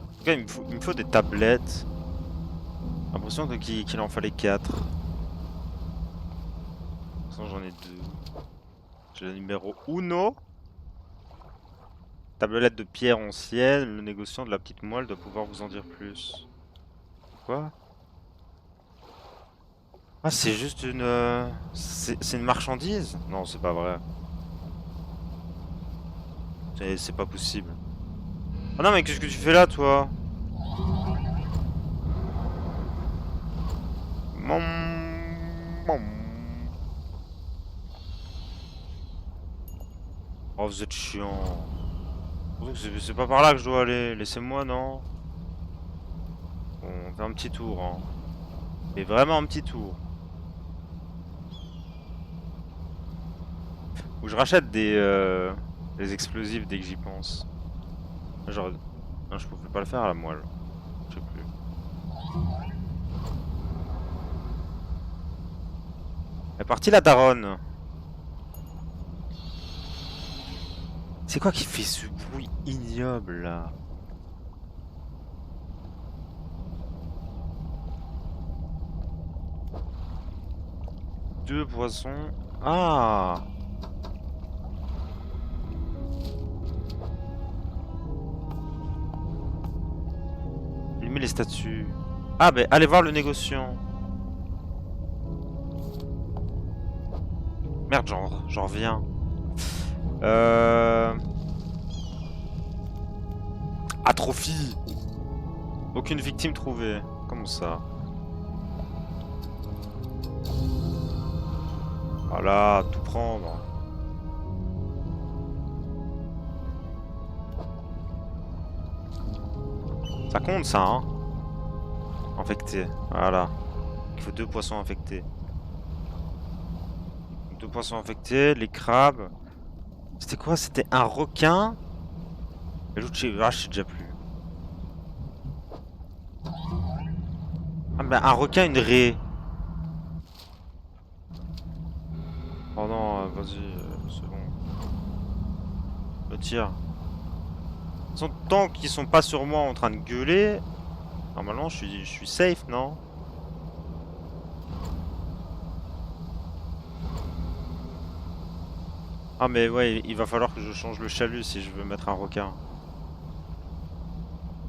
En tout cas, il me faut des tablettes. J'ai l'impression qu'il en fallait 4. De toute façon, j'en ai 2. J'ai le numéro 1. Tablette de pierre ancienne. Le négociant de la petite moelle doit pouvoir vous en dire plus. Quoi? Ah, c'est juste une... C'est une marchandise? Non, c'est pas vrai. C'est pas possible. Ah non, mais qu'est-ce que tu fais là, toi? Oh, vous êtes chiant. C'est pas par là que je dois aller. Laissez-moi, non? Bon, on fait un petit tour, hein. Et vraiment un petit tour. Ou je rachète des explosifs dès que j'y pense. Genre... Non, je pouvais pas le faire à la moelle. Je sais plus. Elle est partie la daronne. C'est quoi qui fait ce bruit ignoble là? Deux poissons. Ah! Il met les statues. Ah, ben allez voir le négociant. Merde, j'en reviens. Atrophie! Aucune victime trouvée. Comment ça? Voilà, tout prendre. Ça compte ça, hein? Infecté. Voilà. Il faut deux poissons infectés. Deux poissons infectés, les crabes. C'était quoi? C'était un requin? Et l'autre, je sais déjà plus. Ah, ben un requin, une raie. Oh non, vas-y, c'est bon. Le tire. Tant qu'ils sont pas sur moi en train de gueuler, normalement je suis safe, non? Ah mais ouais, il va falloir que je change le chalut si je veux mettre un requin.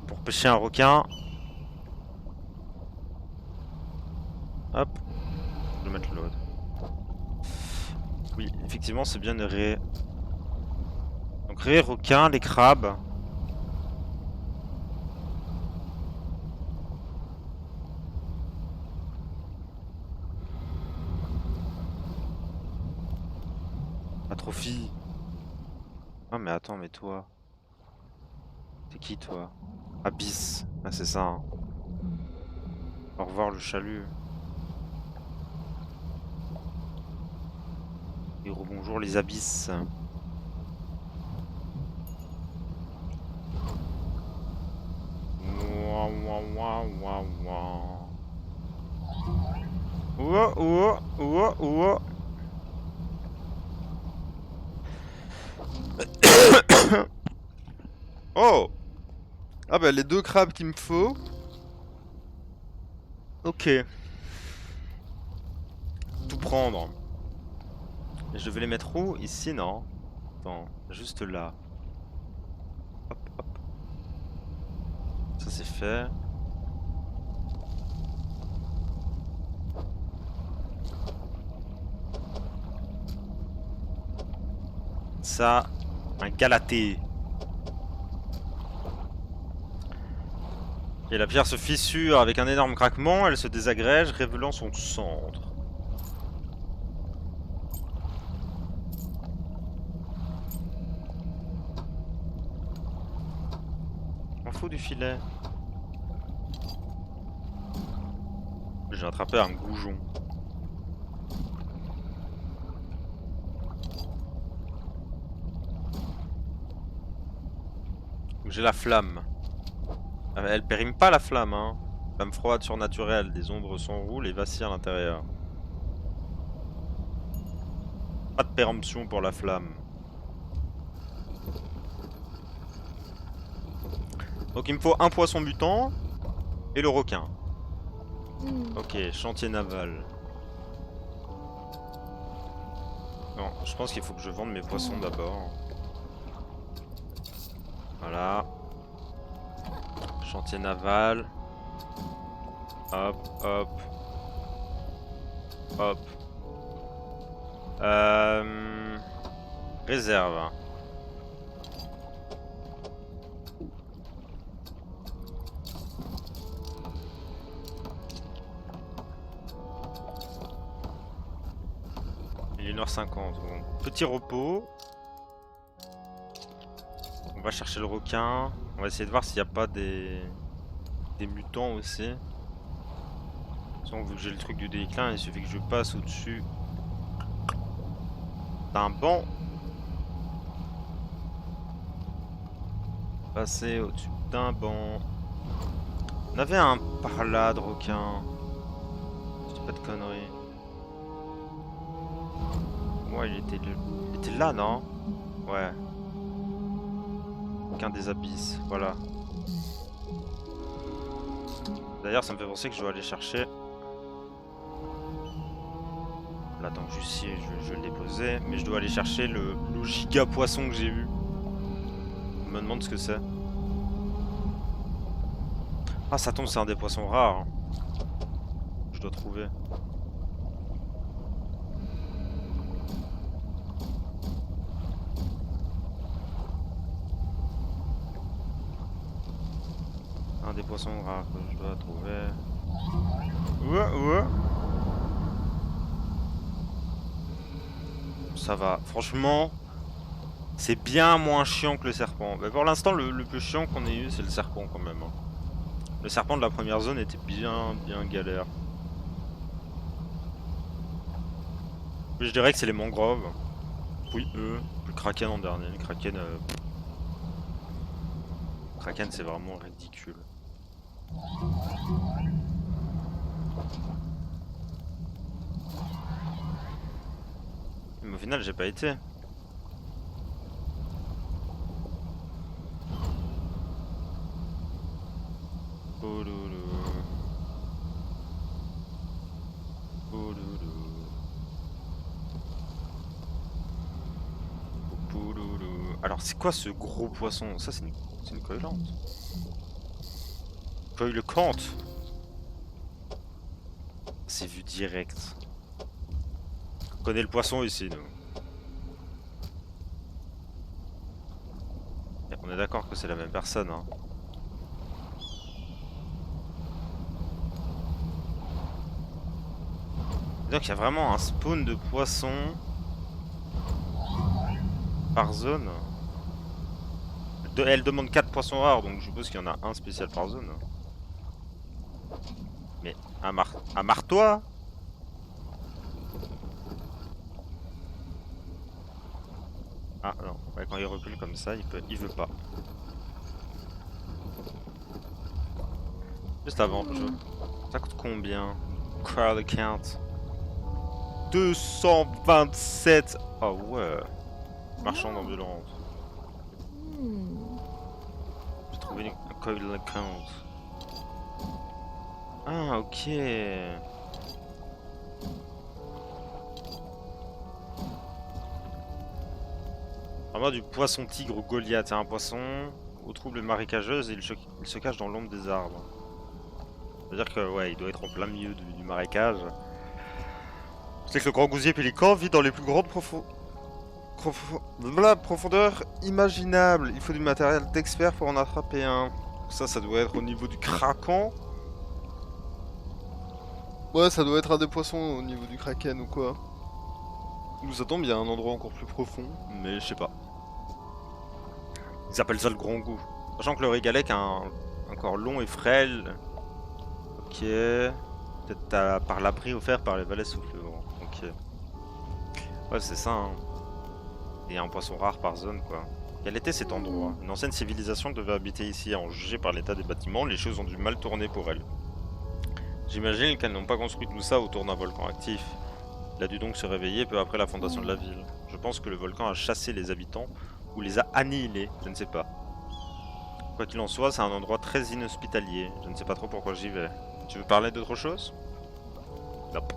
Pour pêcher un requin... Hop, je vais mettre l'autre. Oui, effectivement c'est bien une raie. Donc raie, requin, les crabes. Atrophie. Ah mais attends, mais toi... T'es qui toi? Abyss. Ah c'est ça, hein. Au revoir le chalut. Et rebonjour les abysses. Ouah, ouah, ouah, ouah, ouah. Ouah, ouah, ouah, ouah. Oh! Ah bah les deux crabes qu'il me faut. Ok. Tout prendre. Et je vais les mettre où? Ici, non? Attends, juste là. Hop, hop. Ça c'est fait. Ça, un galaté. Et la pierre se fissure avec un énorme craquement, elle se désagrège, révélant son centre. On fout du filet. J'ai attrapé un goujon. J'ai la flamme. Elle périme pas la flamme, hein. Flamme froide surnaturelle, des ombres s'enroulent et vacillent à l'intérieur. Pas de péremption pour la flamme. Donc il me faut un poisson mutant et le requin. Ok, chantier naval. Non, je pense qu'il faut que je vende mes poissons d'abord. Voilà. Chantier naval. Hop, hop. Hop. Réserve. 1h50. Bon. Petit repos. On va chercher le requin. On va essayer de voir s'il n'y a pas des mutants aussi. De toute façon, vu que j'ai le truc du déclin, il suffit que je passe au-dessus d'un banc. Passer au-dessus d'un banc. On avait un par là de requin. Je dis pas de conneries. Ouais, il était là, non? Ouais. Requin des abysses, voilà. D'ailleurs, ça me fait penser que je dois aller chercher. Là, donc juste ici, je vais le déposer. Mais je dois aller chercher le giga poisson que j'ai eu. Je me demande ce que c'est. Ah, ça tombe, c'est un des poissons rares. Je dois trouver. Un des poissons rares que je dois trouver. Ouais. Ça va. Franchement, c'est bien moins chiant que le serpent. Mais pour l'instant, le plus chiant qu'on ait eu, c'est le serpent quand même. Hein. Le serpent de la première zone était bien galère. Je dirais que c'est les mangroves. Oui, eux. Le kraken en dernier. Le kraken, kraken c'est vraiment ridicule. Mais au final, j'ai pas été. Alors c'est quoi ce gros poisson? Ça c'est une coilante. Coilecante. C'est vu direct. On connaît le poisson ici nous. Et on est d'accord que c'est la même personne hein. Donc il y a vraiment un spawn de poissons par zone. Elle demande 4 poissons rares, donc je suppose qu'il y en a un spécial par zone. Mais amarre-toi! Ah non, ouais, quand il recule comme ça, il veut pas. Juste avant, ça coûte combien? Crowd account 227. Ah ouais. Marchand ambulante. J'ai trouvé un coil account. Ah ok. Vraiment du poisson tigre Goliath. C'est un poisson aux troubles marécageuses et il se cache dans l'ombre des arbres. C'est-à-dire que ouais, il doit être en plein milieu du marécage. C'est que le grand gousier pélican vit dans les plus grandes profondeurs imaginables. Il faut du matériel d'expert pour en attraper un. Ça doit être au niveau du kraken. Ouais, ça doit être un des poissons au niveau du kraken ou quoi. Ou ça tombe, il y a un endroit encore plus profond, mais je sais pas. Ils appellent ça le grand goût. Sachant que le régalec a un corps long et frêle. Ok. Peut-être par l'abri offert par les valets souffleurs. Ok. Ouais, c'est ça, hein. Et un poisson rare par zone, quoi. Quel était cet endroit? Une ancienne civilisation devait habiter ici. En juger par l'état des bâtiments, les choses ont dû mal tourner pour elle. J'imagine qu'elles n'ont pas construit tout ça autour d'un volcan actif. Il a dû donc se réveiller peu après la fondation de la ville. Je pense que le volcan a chassé les habitants ou les a annihilés, je ne sais pas. Quoi qu'il en soit, c'est un endroit très inhospitalier. Je ne sais pas trop pourquoi j'y vais. Tu veux parler d'autre chose? Nope.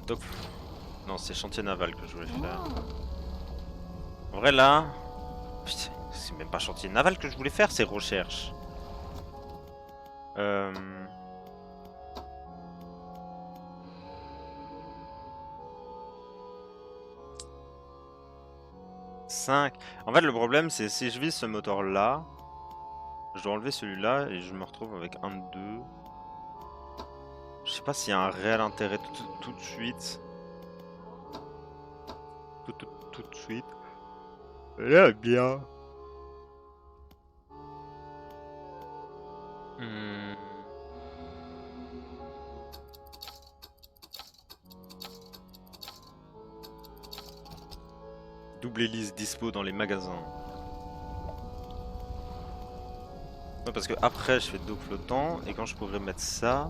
Donc... Non, c'est chantier naval que je voulais faire. En vrai là... Putain, c'est même pas chantier naval que je voulais faire, c'est recherche. Euh... 5. En fait, le problème, c'est si je vise ce moteur-là, Je dois enlever celui-là et je me retrouve avec un de deux. Je sais pas s'il y a un réel intérêt tout de suite. Tout de suite. Là, bien. Hmm. Double hélice dispo dans les magasins. Ouais, parce que après je fais dos flottant et quand je pourrais mettre ça,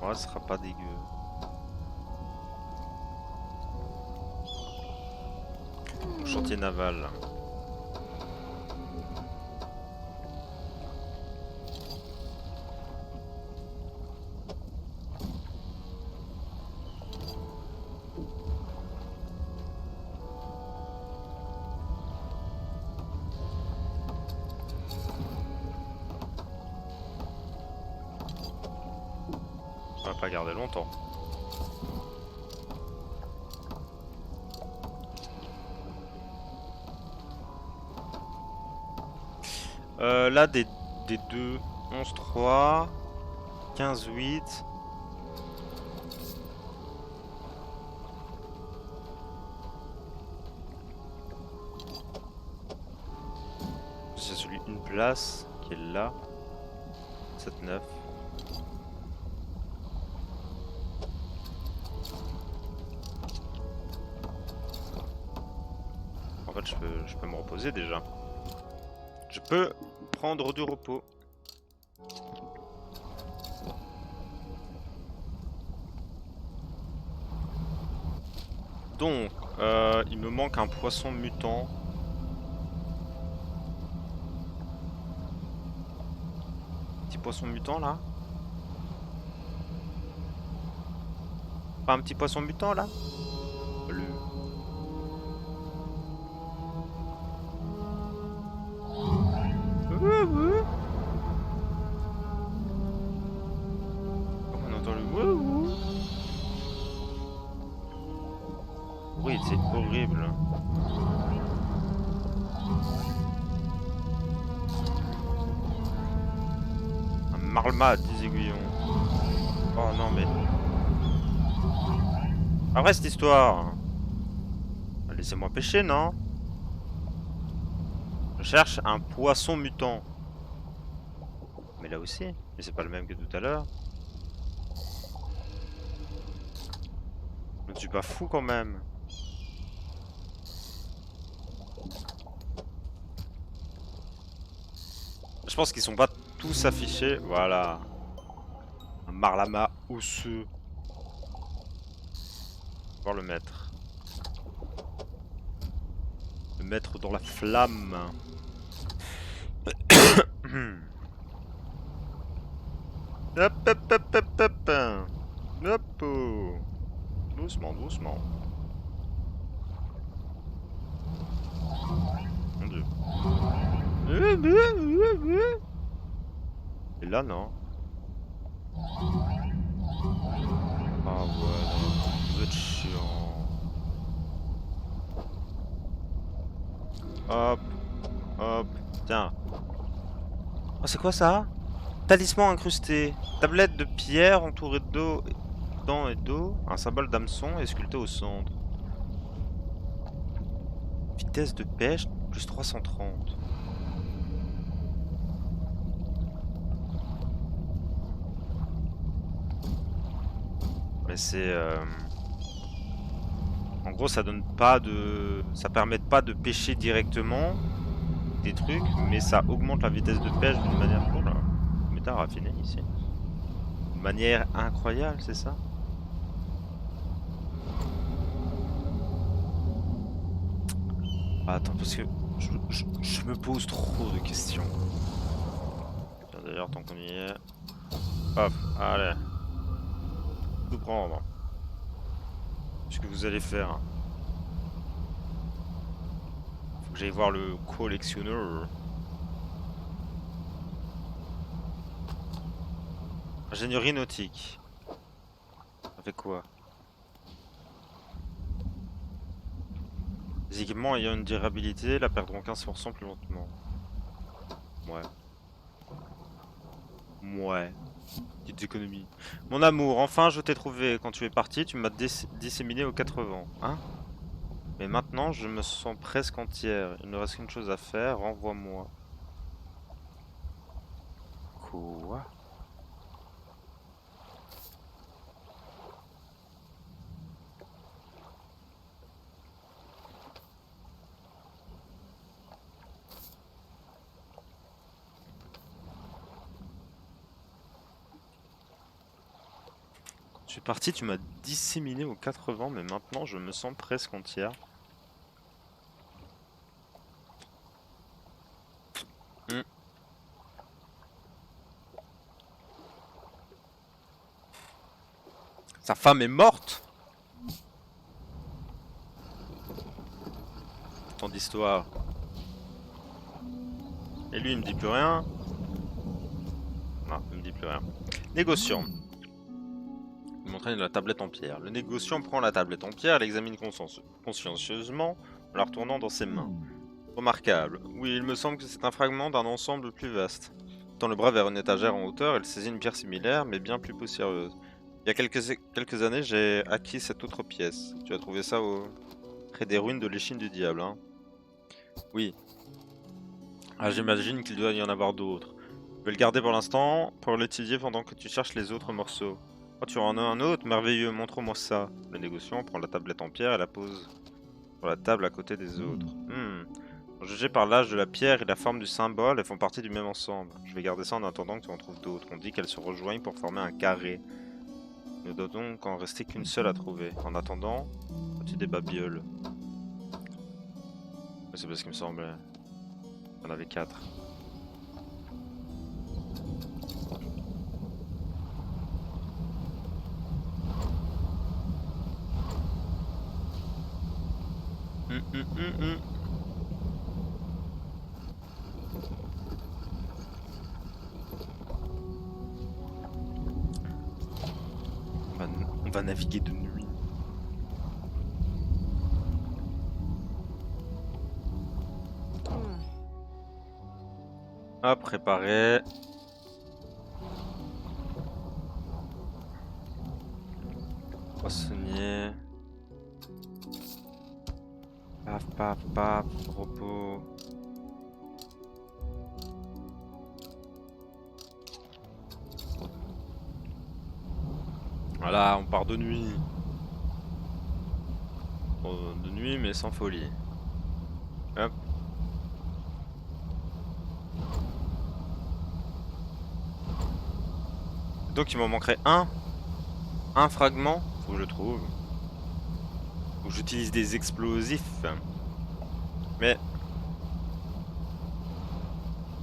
ouais, ce sera pas dégueu. Chantier naval. On va pas garder longtemps. Là des deux, 11-3, 15-8. C'est celui une place qui est là. 7-9. En fait je peux me reposer déjà. Je peux prendre du repos. Donc, il me manque un poisson mutant. Petit poisson mutant là? Pas un petit poisson mutant là? Le... On entend le wouhou. Oui, c'est horrible. Un marlma à 10 aiguillons. Oh non mais... Après cette histoire. Laissez-moi pêcher, non? Je cherche un poisson mutant. Mais là aussi. Mais c'est pas le même que tout à l'heure. Je ne suis pas fou quand même. Je pense qu'ils sont pas tous affichés. Voilà. Un marlama osseux. On va le mettre. Le mettre dans la flamme. Hop hop hop hop hop. Hop. Oh. Doucement, doucement. Mon dieu. Et là, non. Ah ouais, vous êtes chiant. Hop, hop, tiens. Oh, c'est quoi ça? Talisman incrusté. Tablette de pierre entourée d'eau, dents et d'eau. Un symbole d'hameçon est sculpté au centre. Vitesse de pêche, plus 330. Mais c'est... En gros, ça donne pas de... Ça permet pas de pêcher directement des trucs, mais ça augmente la vitesse de pêche d'une manière... Oh là, métal raffiné ici. De manière incroyable, c'est ça? Ah, attends, parce que je me pose trop de questions. D'ailleurs, tant qu'on y est... Hop, allez. Tout prendre. Ce que vous allez faire. Faut que j'aille voir le collectionneur. Ingénierie nautique. Ça fait quoi? Les équipements ayant une durabilité la perdront 15% plus lentement. Ouais. Ouais. Petites économies. Mon amour, enfin je t'ai trouvé. Quand tu es parti, tu m'as disséminé aux 80. Hein? Mais maintenant, je me sens presque entière. Il ne reste qu'une chose à faire. Renvoie-moi. Quoi? Je suis parti, tu m'as disséminé aux 80, mais maintenant je me sens presque entière. Hmm. Sa femme est morte? Tant d'histoire. Et lui, il me dit plus rien. Non, il me dit plus rien. Négociant. Il m'entraîne la tablette en pierre. Le négociant prend la tablette en pierre et l'examine consciencieusement en la retournant dans ses mains. Remarquable. Oui, il me semble que c'est un fragment d'un ensemble plus vaste. Tend le bras vers une étagère en hauteur, il saisit une pierre similaire, mais bien plus poussiéreuse. Il y a quelques années, j'ai acquis cette autre pièce. Tu as trouvé ça près des ruines de l'échine du diable, hein? Oui. Ah, j'imagine qu'il doit y en avoir d'autres. Je vais le garder pour l'instant, pour l'étudier pendant que tu cherches les autres morceaux. Oh, tu en as un autre? Merveilleux, montre-moi ça. Le négociant prend la tablette en pierre et la pose sur la table à côté des autres. Jugé par l'âge de la pierre et la forme du symbole, elles font partie du même ensemble. Je vais garder ça en attendant que tu en trouves d'autres. On dit qu'elles se rejoignent pour former un carré. Il ne doit donc en rester qu'une seule à trouver. En attendant, tu des babioles. C'est parce qu'il me semblait. Il y en avait 4. On va naviguer de nuit. Hop, préparer. Poissonnier. Paf, paf, paf, repos. Voilà, on part de nuit. De nuit, mais sans folie. Hop. Donc il m'en manquerait un fragment. Faut que je trouve. Faut que j'utilise des explosifs. Mais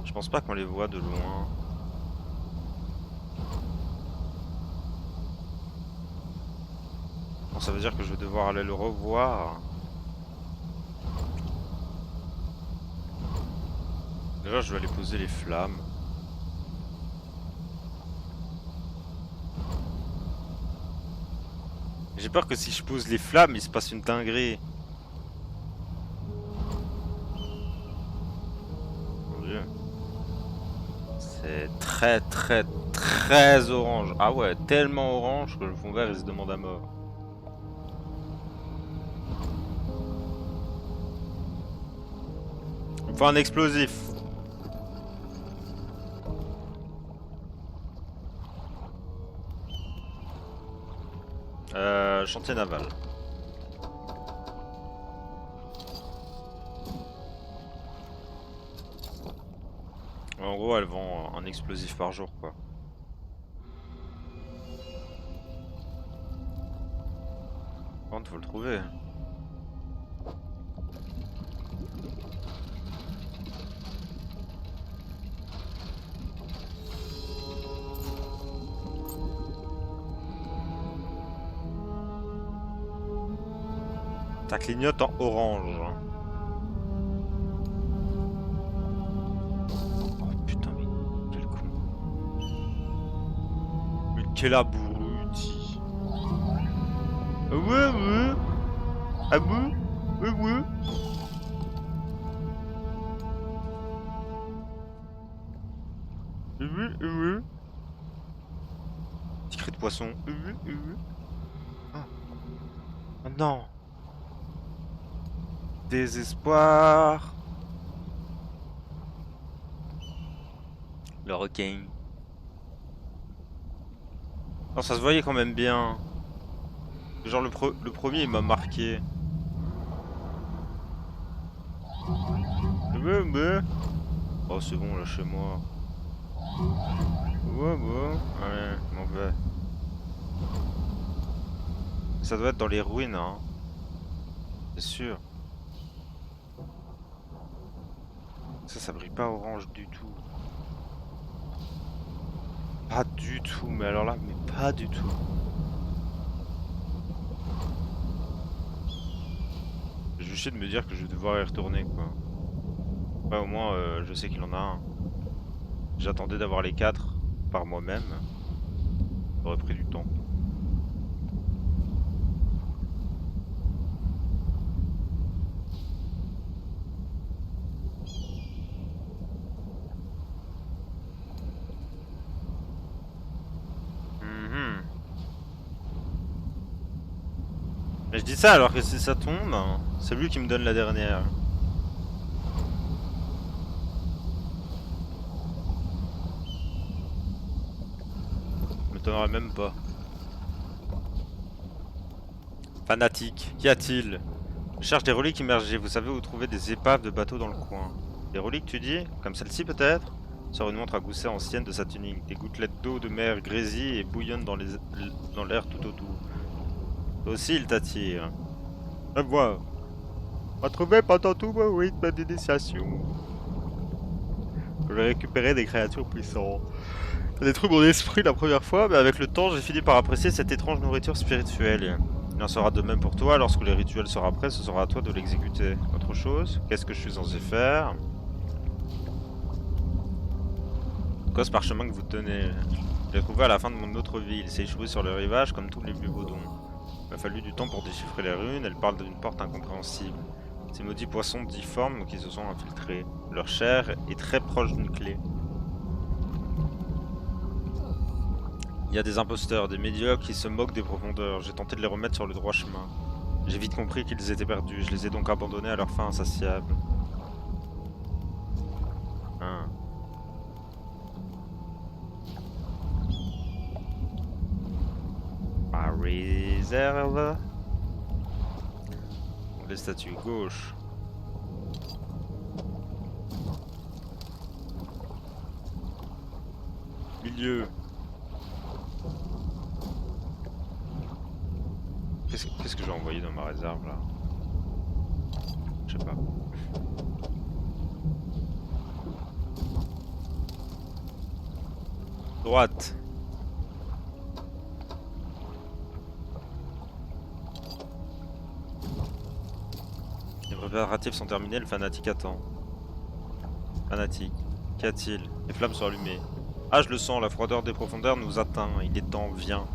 je pense pas qu'on les voit de loin. Bon, ça veut dire que je vais devoir aller le revoir. Déjà, je vais aller poser les flammes. J'ai peur que si je pose les flammes, il se passe une dinguerie. Mon Dieu. C'est très très très orange. Ah ouais, tellement orange que le fond vert il se demande à mort. Il me faut un explosif. Chantier naval. En gros, elle vend un explosif par jour, quoi. Par contre, faut le trouver. Ça clignote en orange. Oh putain, mais quel con. Mais quel abruti. Ah ouais, ouais. Ah bon? Ouais, ouais. Ouais, ouais. cri de poisson. Ah. Oh non. Désespoir. Le requin. Non, ça se voyait quand même bien. Genre le premier il m'a marqué. Oh c'est bon, lâchez-moi. Ouais, m'en vais. Ça doit être dans les ruines, hein. C'est sûr. Ça brille pas orange du tout. Pas du tout, mais alors là, mais pas du tout. J'ai juste chier de me dire que je vais devoir y retourner, quoi. Ouais, au moins, je sais qu'il en a un. J'attendais d'avoir les 4 par moi-même. Ça aurait pris du temps. Mhm. Mais je dis ça alors que si ça tombe, hein, c'est lui qui me donne la dernière. Je m'étonnerait même pas. Fanatique, qu'y a-t-il? Je cherche des reliques immergées. Vous savez où trouver des épaves de bateaux dans le coin. Des reliques, tu dis? Comme celle-ci peut-être? Sort une montre à gousset ancienne de sa tunique. Des gouttelettes d'eau de mer grésillent et bouillonnent dans l'air tout autour. Toi aussi, il t'attire. À voir. On trouvé pendant tout mon rythme d'initiation. J'ai récupéré des créatures puissantes. Ça détruit mon esprit la première fois, mais avec le temps, j'ai fini par apprécier cette étrange nourriture spirituelle. Il en sera de même pour toi, lorsque le rituel sera prêt, ce sera à toi de l'exécuter. Autre chose? Qu'est-ce que je suis censé faire? Quoi ce parchemin que vous tenez? Je l'ai trouvé à la fin de mon autre vie, il s'est échoué sur le rivage comme tous les buvaudons. Il m'a fallu du temps pour déchiffrer les runes, elles parlent d'une porte incompréhensible. Ces maudits poissons difformes qui se sont infiltrés. Leur chair est très proche d'une clé. Il y a des imposteurs, des médiocres qui se moquent des profondeurs. J'ai tenté de les remettre sur le droit chemin. J'ai vite compris qu'ils étaient perdus, je les ai donc abandonnés à leur fin insatiable. Hein. Ma réserve. Les statues gauche. Milieu. Qu'est-ce que j'ai envoyé dans ma réserve là? Je sais pas. Droite. Les préparatifs sont terminés, le fanatique attend. Fanatique. Qu'y a-t-il? Les flammes sont allumées. Ah, je le sens, la froideur des profondeurs nous atteint. Il est temps, viens.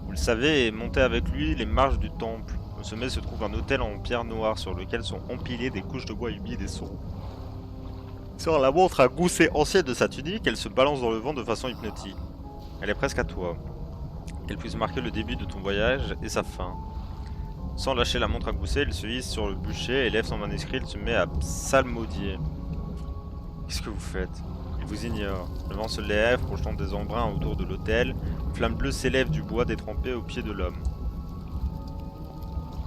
Vous le savez, et montez avec lui les marches du temple. Au sommet se trouve un autel en pierre noire sur lequel sont empilées des couches de bois humides et sombres. Sur la montre à gousset ancienne de sa tunique, elle se balance dans le vent de façon hypnotique. Elle est presque à toi. Qu'elle puisse marquer le début de ton voyage et sa fin. Sans lâcher la montre à gousset, il se hisse sur le bûcher et lève son manuscrit, il se met à psalmodier. Qu'est-ce que vous faites? Il vous ignore. Le vent se lève, projetant des embruns autour de l'autel. Une flamme bleue s'élève du bois détrempé au pied de l'homme.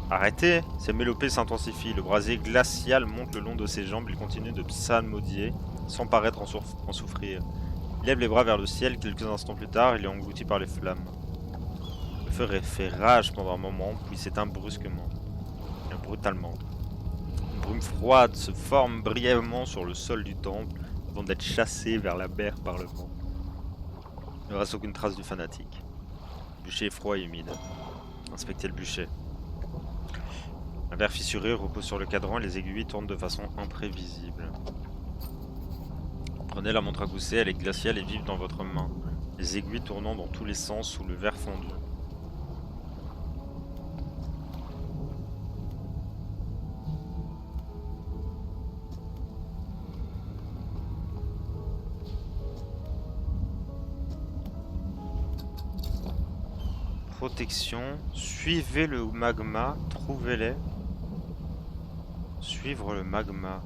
Arrêtez! Ses mélopées s'intensifient. Le brasier glacial monte le long de ses jambes. Il continue de psalmodier, sans paraître en souffrir. Il lève les bras vers le ciel. Quelques instants plus tard, il est englouti par les flammes. Le feu fait rage pendant un moment, puis s'éteint brutalement. Une brume froide se forme brièvement sur le sol du temple avant d'être chassée vers la mer par le vent. Il ne reste aucune trace du fanatique. Le bûcher est froid et humide. Inspectez le bûcher. Un verre fissuré repose sur le cadran et les aiguilles tournent de façon imprévisible. Prenez la montre à gousset, elle est glaciale et vive dans votre main, les aiguilles tournant dans tous les sens sous le verre fondu. Protection. Suivez le magma. Trouvez-les. Suivre le magma.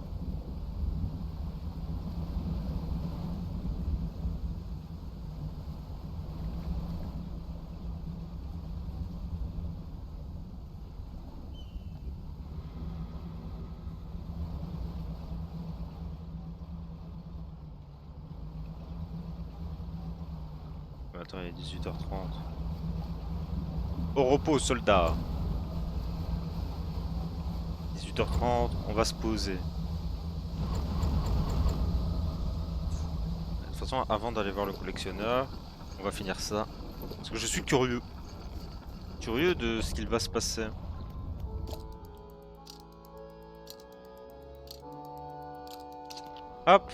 Attends, il est 18h30. Au repos, soldats. 18h30, on va se poser. De toute façon, avant d'aller voir le collectionneur, on va finir ça. Parce que je suis curieux. Curieux de ce qu'il va se passer. Hop.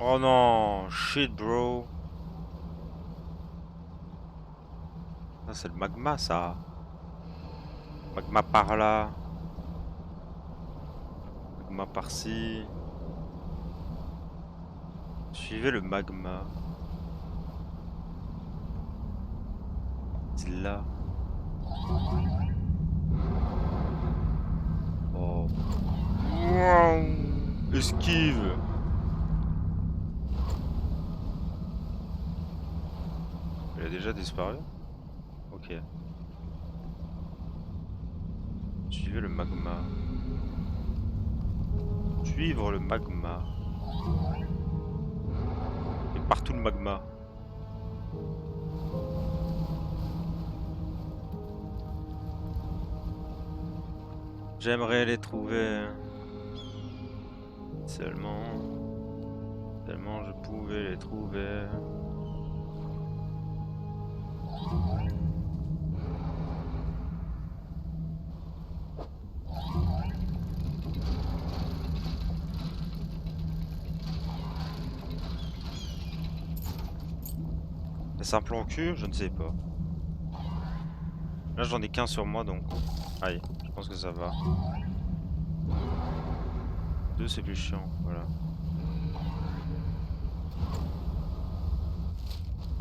Oh non, shit bro. Ça c'est le magma ça. Magma par là. Magma par-ci. Suivez le magma. C'est là. Oh. Wow. Esquive. Il a déjà disparu? Ok. Suivez le magma. Suivre le magma. Et partout le magma. J'aimerais les trouver. Seulement je pouvais les trouver. Est-ce un plan cul? Je ne sais pas. Là j'en ai qu'un sur moi donc. Aïe, je pense que ça va. 2 c'est plus chiant, voilà.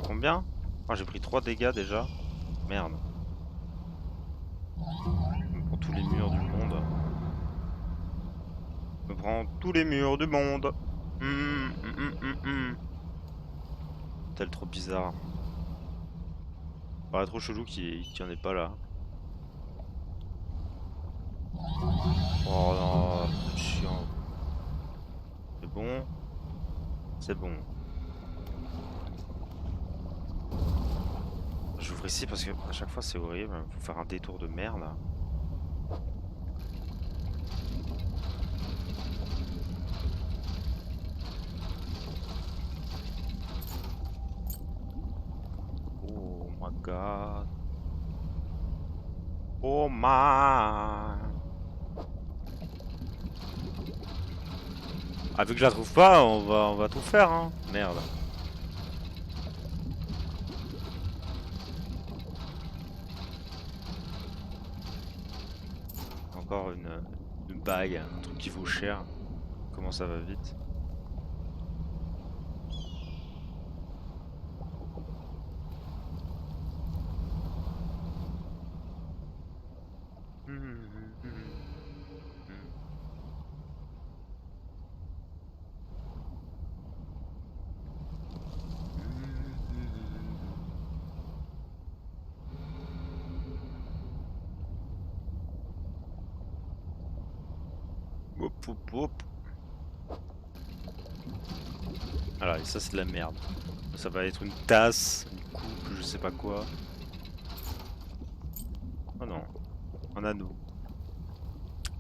Combien? Oh, j'ai pris 3 dégâts déjà. Merde. Je me prends tous les murs du monde. Je me prends tous les murs du monde. Tel trop bizarre. Paraît trop chelou qu'il y en ait pas là. Oh non, c'est chiant. C'est bon. C'est bon. J'ouvre ici parce que à chaque fois c'est horrible. Faut faire un détour de merde. Oh my god. Oh my. Ah, vu que je la trouve pas, on va tout faire, hein. Merde. Encore une bague, un truc qui vaut cher. Comment ça va vite. Hop, hop, hop. Voilà, et ça c'est de la merde. Ça va être une tasse, une coupe, je sais pas quoi. Oh non, un anneau.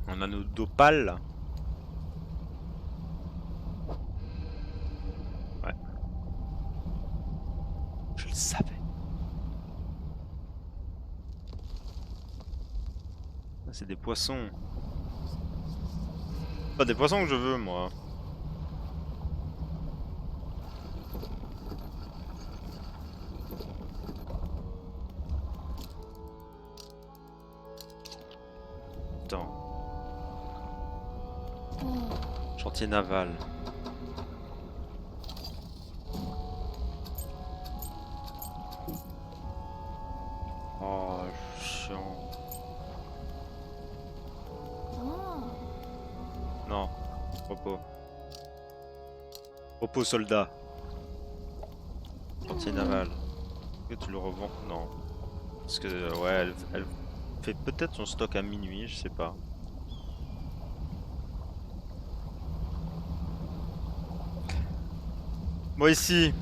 Un anneau d'opale. Ouais. Je le savais. C'est des poissons. Pas des poissons que je veux, moi. Chantier naval. Oh, chiant. Non, repos. Repos soldat. Chantier naval. Est-ce que tu le revends? Non. Parce que, ouais, elle fait peut-être son stock à minuit, je sais pas. Moi ici.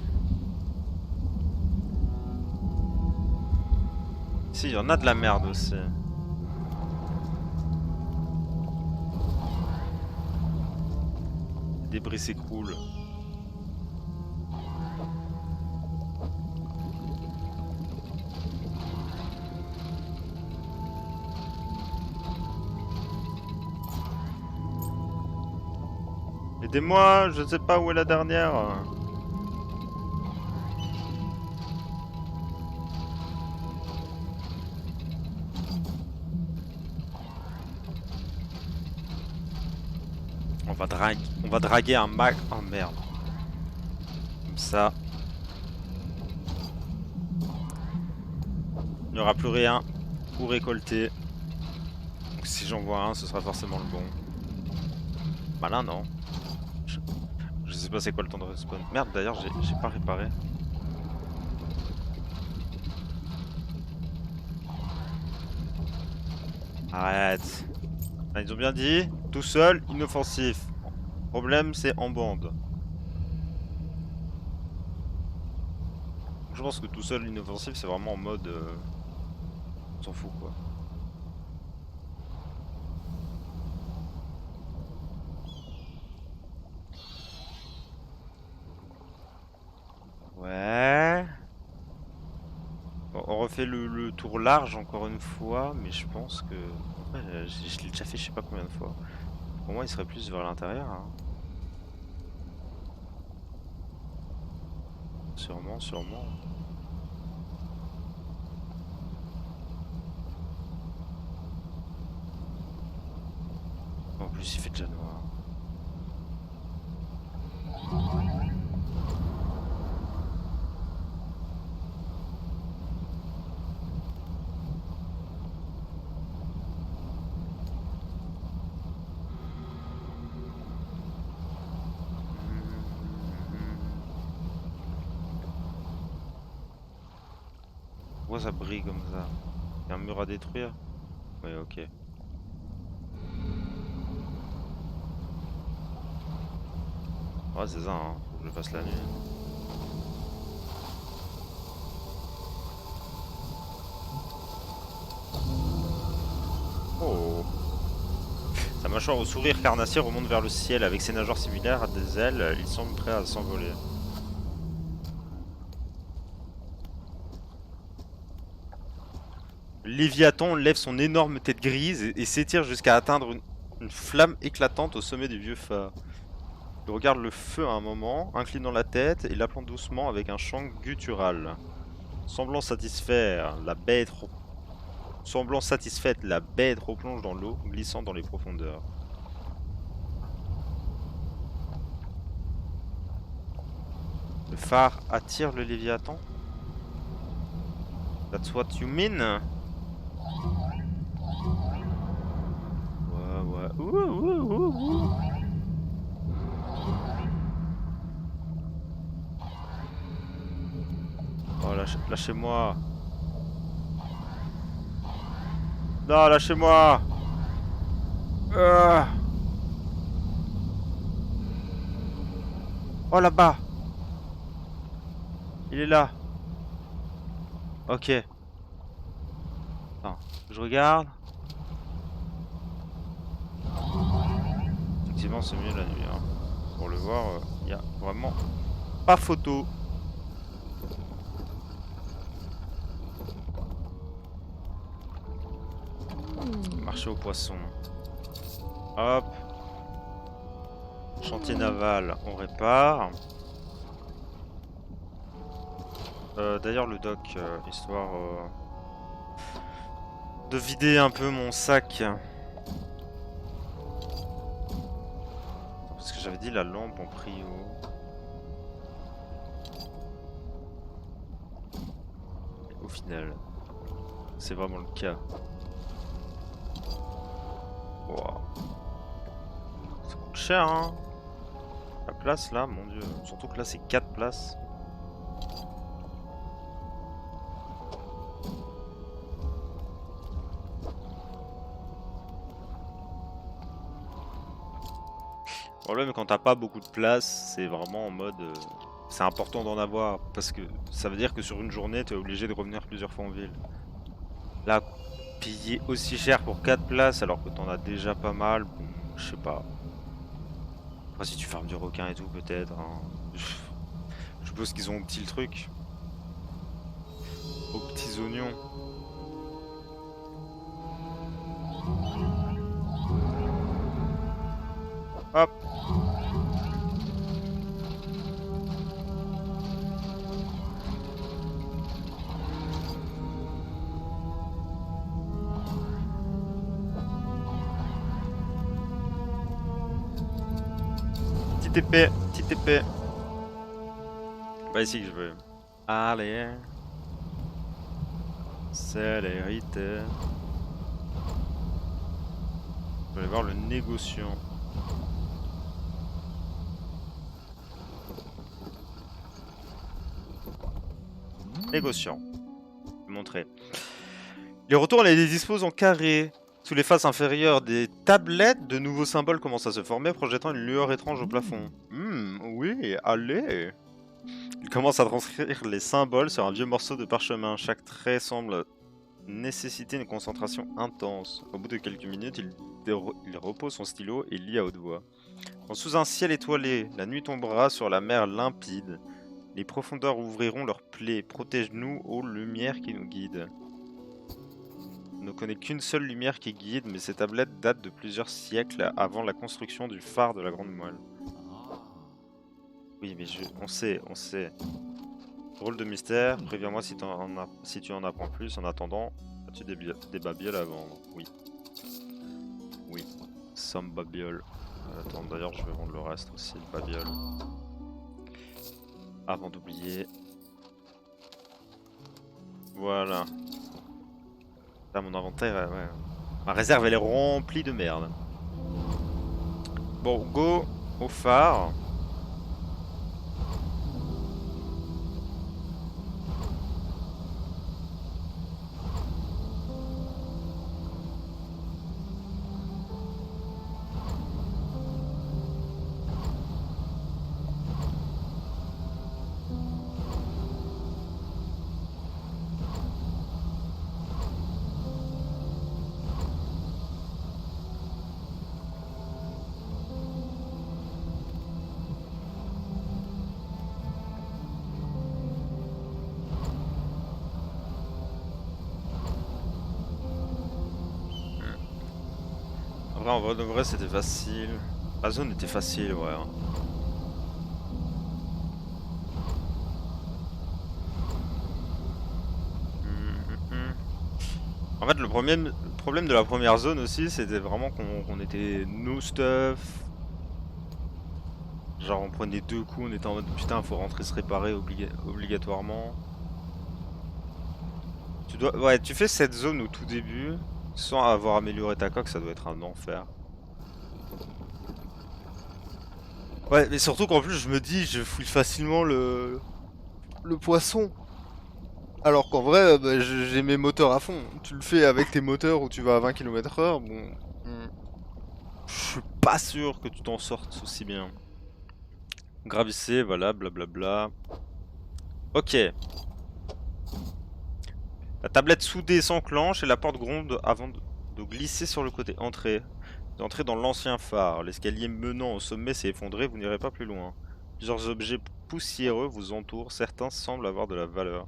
Ici, il y en a de la merde aussi. Les débris s'écroulent. Aidez-moi, je sais pas où est la dernière. On va draguer un mag. Oh merde. Comme ça. Il n'y aura plus rien pour récolter. Donc si j'en vois un, ce sera forcément le bon. Malin, non? Je sais pas c'est quoi le temps de respawn. Merde, d'ailleurs, j'ai pas réparé. Arrête. Ah, ils ont bien dit, tout seul, inoffensif. Problème, c'est en bande. Je pense que tout seul, inoffensif, c'est vraiment en mode... on s'en fout, quoi. Ouais. Bon, on refait le tour large encore une fois, mais je pense que... Ouais, je l'ai déjà fait je sais pas combien de fois. Pour moi, il serait plus vers l'intérieur. Hein. Sûrement, sûrement. En plus, il fait déjà noir. Pourquoi ça brille comme ça? Il y a un mur à détruire? Oui, ok. Ouais, c'est ça, hein. Faut que je le fasse la nuit. Oh! Sa mâchoire au sourire carnassier remonte vers le ciel. Avec ses nageoires similaires à des ailes, il semble prêt à s'envoler. Léviathan lève son énorme tête grise et s'étire jusqu'à atteindre une flamme éclatante au sommet du vieux phare. Il regarde le feu à un moment, inclinant la tête et l'appelant doucement avec un chant guttural. Semblant satisfaite, la bête replonge dans l'eau, glissant dans les profondeurs. Le phare attire le Léviathan? That's what you mean? Ouais, ouais. Ouh, ouh, ouh, ouh. Oh, lâchez-moi. Non, lâchez-moi. Oh, là-bas. Il est là. Ok. Attends, je regarde. Effectivement, c'est mieux la nuit. Hein. Pour le voir, il y a vraiment pas photo. Marché aux poissons. Hop. Chantier naval, on répare. D'ailleurs, le doc, histoire de vider un peu mon sac. j'avais dit la lampe en prio. Au final, c'est vraiment le cas. Wow. Ça coûte cher, hein. La place là, mon dieu. Surtout que là, c'est 4 places. Le problème quand t'as pas beaucoup de place, c'est vraiment en mode... c'est important d'en avoir, parce que ça veut dire que sur une journée, tu es obligé de revenir plusieurs fois en ville. Là, payer aussi cher pour 4 places alors que t'en as déjà pas mal, bon, je sais pas. Après si tu farmes du requin et tout peut-être, hein. Je suppose qu'ils ont petit le truc. Aux petits oignons. Hop. Petite épée, petite épée. Pas ici que je veux. Allez. Célérité. Je vais aller voir le négociant. Négociant. Je vais montrer. Les retours, on les dispose en carré. Sous les faces inférieures des tablettes, de nouveaux symboles commencent à se former, projetant une lueur étrange au plafond. Oui, allez. Il commence à transcrire les symboles sur un vieux morceau de parchemin. Chaque trait semble nécessiter une concentration intense. Au bout de quelques minutes, il repose son stylo et lit à haute voix. Sous un ciel étoilé, la nuit tombera sur la mer limpide. Les profondeurs ouvriront leurs plaies. Protège-nous, ô lumière qui nous guide. On ne connaît qu'une seule lumière qui guide, mais ces tablettes datent de plusieurs siècles avant la construction du phare de la Grande Moelle. Oui, mais on sait. Drôle de mystère, préviens-moi si tu en apprends plus. En attendant, as-tu des babioles à vendre? Oui. Oui, some babioles. Attends, d'ailleurs, je vais vendre le reste aussi, de babioles. Avant d'oublier. Voilà. Là, mon inventaire, ouais. Ma réserve, elle est remplie de merde. Bon, go au phare. Après, en vrai de vrai, c'était facile. La zone était facile, ouais. Hein. En fait, le problème de la première zone aussi, c'était vraiment qu'on était no stuff. Genre, on prenait 2 coups, on était en mode putain, faut rentrer se réparer obligatoirement. Ouais, tu fais cette zone au tout début, sans avoir amélioré ta coque, ça doit être un enfer. Ouais, mais surtout qu'en plus, je me dis, je fouille facilement le poisson. Alors qu'en vrai, bah, j'ai mes moteurs à fond. Tu le fais avec tes moteurs où tu vas à 20 km/h, bon... Je suis pas sûr que tu t'en sortes aussi bien. Gravissez, voilà, blablabla. Ok. La tablette soudée s'enclenche et la porte gronde avant de glisser sur le côté. Entrez dans l'ancien phare. L'escalier menant au sommet s'est effondré, vous n'irez pas plus loin. Plusieurs objets poussiéreux vous entourent, certains semblent avoir de la valeur.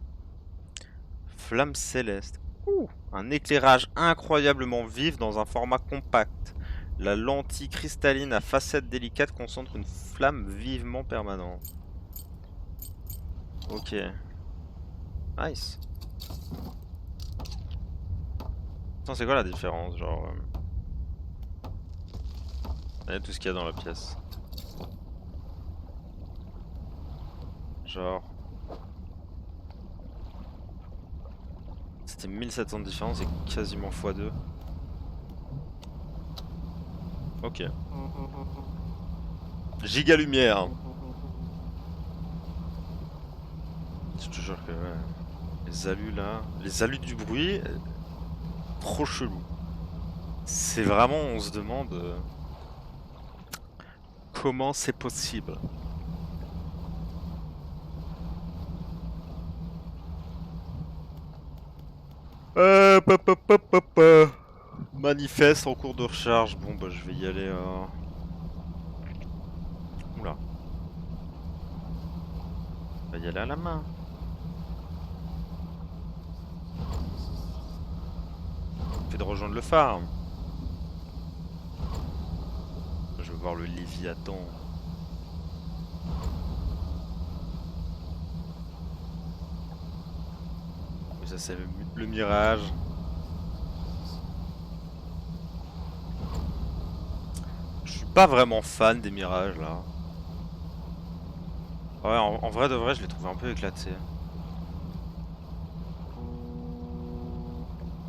Flamme céleste. Ouh, un éclairage incroyablement vif dans un format compact. La lentille cristalline à facettes délicates concentre une flamme vivement permanente. Ok. Nice. Attends, c'est quoi la différence? Genre... Regardez tout ce qu'il y a dans la pièce. Genre... C'était 1700 de différence et quasiment x2. Ok. Giga lumière. Je te jure que ouais. Les alus là, les alus du bruit, trop chelou. C'est vraiment, on se demande comment c'est possible. Manifeste en cours de recharge. Bon bah je vais y aller. Oula. On va y aller à la main. Fait de rejoindre le phare. Je veux voir le Léviathan. Mais ça c'est le mirage. Je suis pas vraiment fan des mirages là. Ouais, en vrai de vrai, je l'ai trouvé un peu éclaté.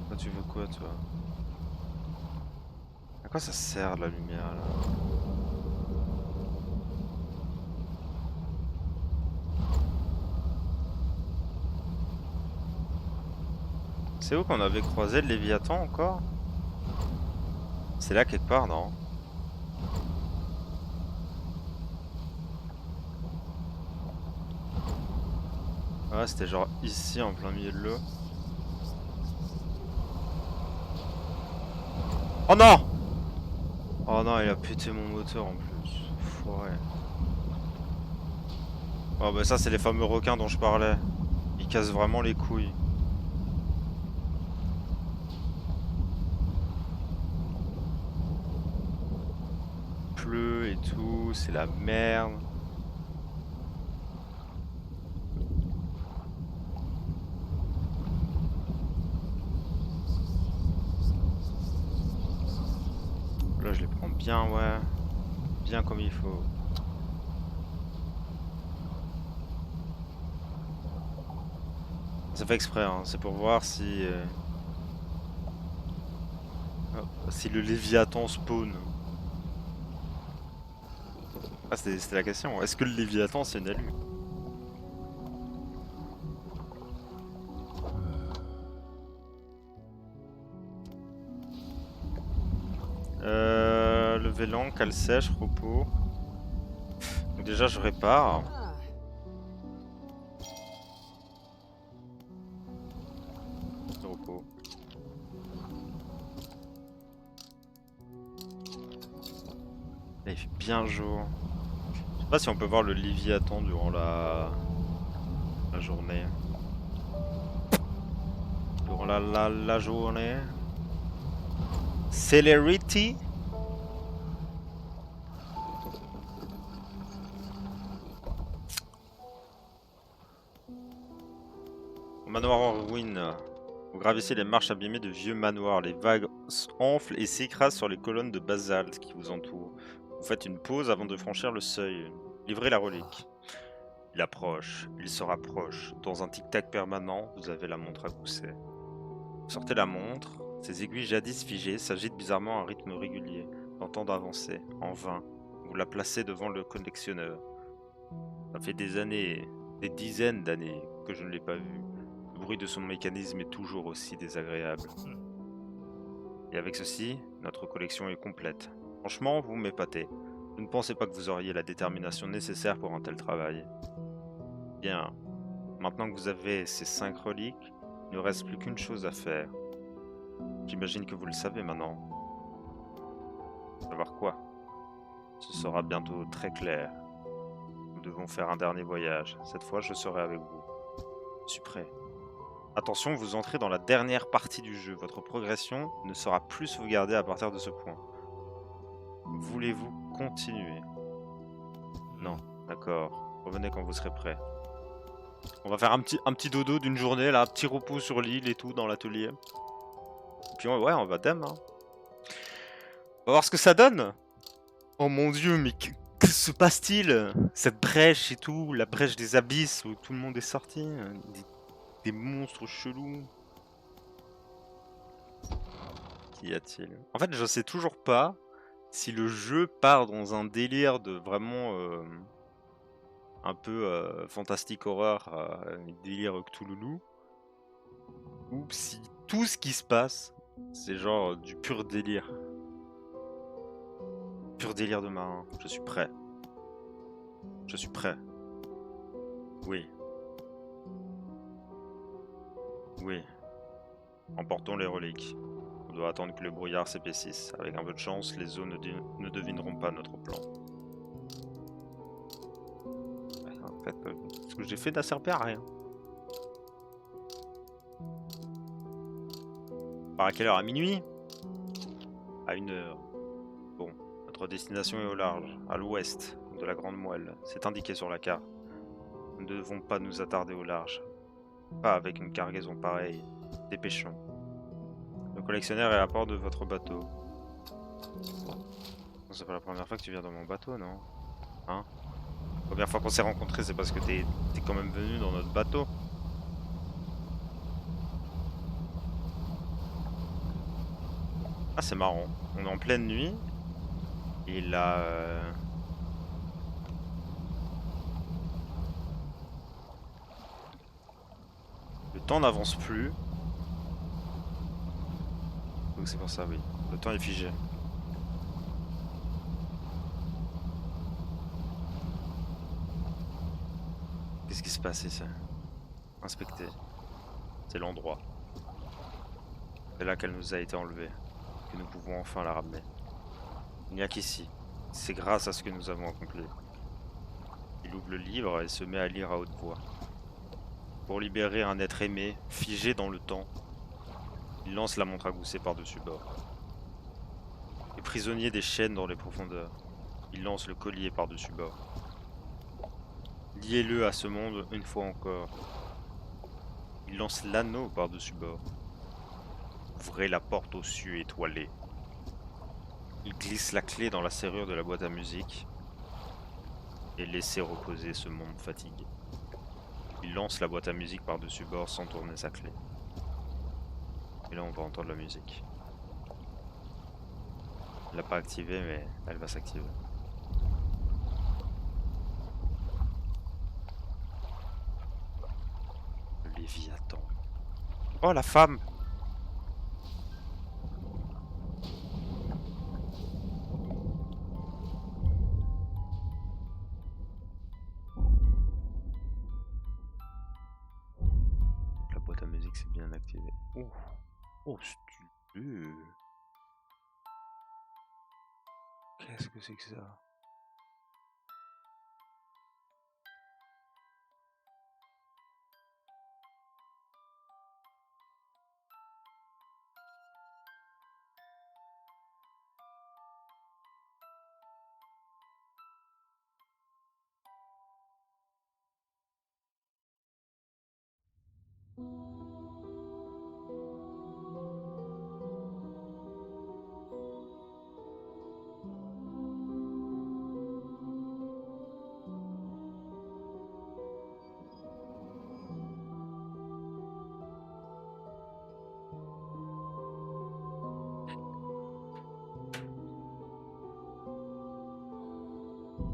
Toi, tu veux quoi, toi? À quoi ça sert la lumière là? C'est où qu'on avait croisé le Léviathan encore? C'est là quelque part, non? Ouais, c'était genre ici en plein milieu de l'eau. Oh non! Oh non, il a pété mon moteur en plus. Foiré. Oh bah ça c'est les fameux requins dont je parlais. Ils cassent vraiment les couilles. Il pleut et tout, c'est la merde. Là je les prends bien, ouais. Bien comme il faut. Ça fait exprès, hein. C'est pour voir si... si le Léviathan spawn. Ah, c'était la question. Est-ce que le Léviathan c'est une alu? Lever l'encre, cale sèche, repos. Donc déjà je répare. Repos. Là, il fait bien jour. Je sais pas si on peut voir le Léviathan durant la journée. Durant la journée. Celerity. Manoir en ruine. Vous gravissez les marches abîmées de vieux manoirs. Les vagues enflent et s'écrasent sur les colonnes de basalte qui vous entourent. Vous faites une pause avant de franchir le seuil. Livrez la relique. Il approche, il se rapproche. Dans un tic-tac permanent, vous avez la montre à gousset. Vous sortez la montre. Ses aiguilles jadis figées s'agitent bizarrement à un rythme régulier, tentant d'avancer. En vain. Vous la placez devant le collectionneur. Ça fait des années, des dizaines d'années que je ne l'ai pas vu. Le bruit de son mécanisme est toujours aussi désagréable. Et avec ceci, notre collection est complète. Franchement, vous m'épatez. Je ne pensais pas que vous auriez la détermination nécessaire pour un tel travail. Bien, maintenant que vous avez ces 5 reliques, il ne reste plus qu'une chose à faire. J'imagine que vous le savez maintenant. Savoir quoi? Ce sera bientôt très clair. Nous devons faire un dernier voyage. Cette fois, je serai avec vous. Je suis prêt. Attention, vous entrez dans la dernière partie du jeu. Votre progression ne sera plus sauvegardée à partir de ce point. Voulez-vous continuer? Non, d'accord. Revenez quand vous serez prêt. On va faire un petit dodo d'une journée, là, un petit repos sur l'île et tout, dans l'atelier. Et puis ouais, on va dame, hein. On va voir ce que ça donne. Oh mon dieu, mais Que se passe-t-il? Cette brèche et tout, la brèche des abysses où tout le monde est sorti, des monstres chelous. Qu'y a-t-il? En fait, je sais toujours pas si le jeu part dans un délire de vraiment un peu fantastique horreur, délire Cthulhu, ou si tout ce qui se passe, c'est genre du pur délire. Pur délire de marin. Je suis prêt. Je suis prêt. Oui. Oui. Emportons les reliques. On doit attendre que le brouillard s'épaississe. Avec un peu de chance, les eaux ne devineront pas notre plan. En fait, ce que j'ai fait n'a servi à rien. Par à quelle heure? À minuit? À 1h. Bon, notre destination est au large, à l'ouest de la Grande Moelle. C'est indiqué sur la carte. Nous ne devons pas nous attarder au large. Pas avec une cargaison pareille. Dépêchons. Le collectionneur est à bord de votre bateau. C'est pas la première fois que tu viens dans mon bateau, non? Hein? La première fois qu'on s'est rencontrés, c'est parce que t'es quand même venu dans notre bateau. Ah, c'est marrant. On est en pleine nuit. Et là... le temps n'avance plus. Donc c'est pour ça, oui. Le temps est figé. Qu'est-ce qui se passe ici? Inspecter. C'est l'endroit. C'est là qu'elle nous a été enlevée. Que nous pouvons enfin la ramener. Il n'y a qu'ici. C'est grâce à ce que nous avons accompli. Il ouvre le livre et se met à lire à haute voix. Pour libérer un être aimé, figé dans le temps, il lance la montre à gousset par-dessus bord. Et prisonnier des chaînes dans les profondeurs, il lance le collier par-dessus bord. Liez-le à ce monde une fois encore. Il lance l'anneau par-dessus bord. Ouvrez la porte aux cieux étoilés. Il glisse la clé dans la serrure de la boîte à musique et laissez reposer ce monde fatigué. Il lance la boîte à musique par-dessus bord sans tourner sa clé. Et là on va entendre la musique. Elle l'a pas activée mais elle va s'activer. Le Léviathan. Oh la femme! La boîte à musique c'est bien activé. Oh, oh stylé! Qu'est-ce que c'est que ça?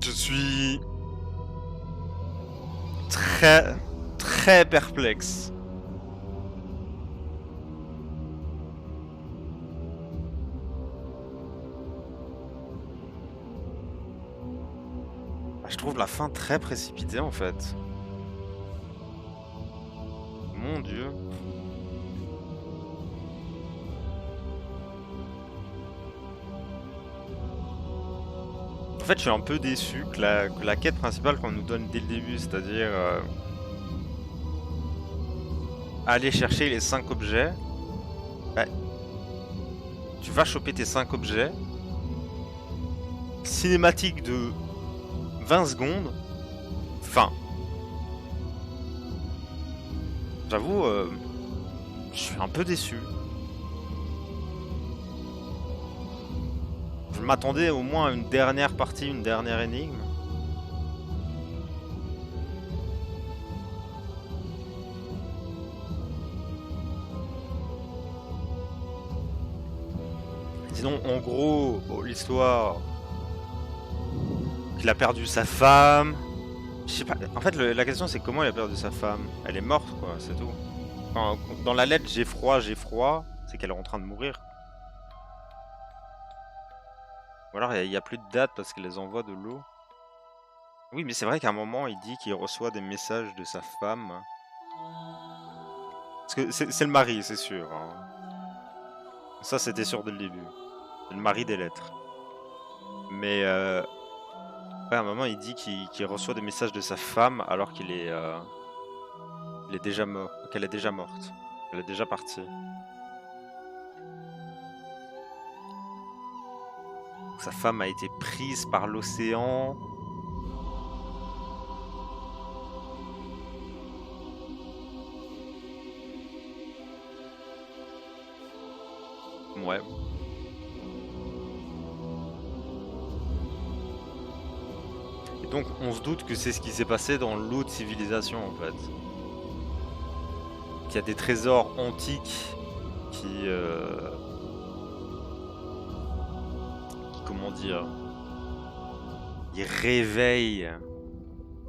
Je suis très perplexe. Je trouve la fin très précipitée en fait. Mon Dieu. En fait, je suis un peu déçu que la quête principale qu'on nous donne dès le début, c'est-à-dire aller chercher les 5 objets. Bah, tu vas choper tes 5 objets. Cinématique de 20 secondes. Fin. J'avoue, je suis un peu déçu. Je m'attendais au moins à une dernière partie, une dernière énigme. Sinon, en gros, bon, l'histoire, qu'il a perdu sa femme. Je sais pas, en fait, la question c'est comment il a perdu sa femme. Elle est morte, quoi, c'est tout. Enfin, dans la lettre j'ai froid, c'est qu'elle est en train de mourir. Ou alors il y a plus de date parce qu'elle les envoie de l'eau. Oui, mais c'est vrai qu'à un moment il dit qu'il reçoit des messages de sa femme. Parce que c'est le mari, c'est sûr, hein. Ça c'était sûr dès le début. C'est le mari des lettres. Mais ouais, à un moment il dit qu'il reçoit des messages de sa femme alors il est déjà mort, qu'elle est déjà morte, qu'elle est déjà partie. Sa femme a été prise par l'océan. Ouais. Et donc on se doute que c'est ce qui s'est passé dans l'autre civilisation en fait. Qu'il y a des trésors antiques qui comment dire, ils réveillent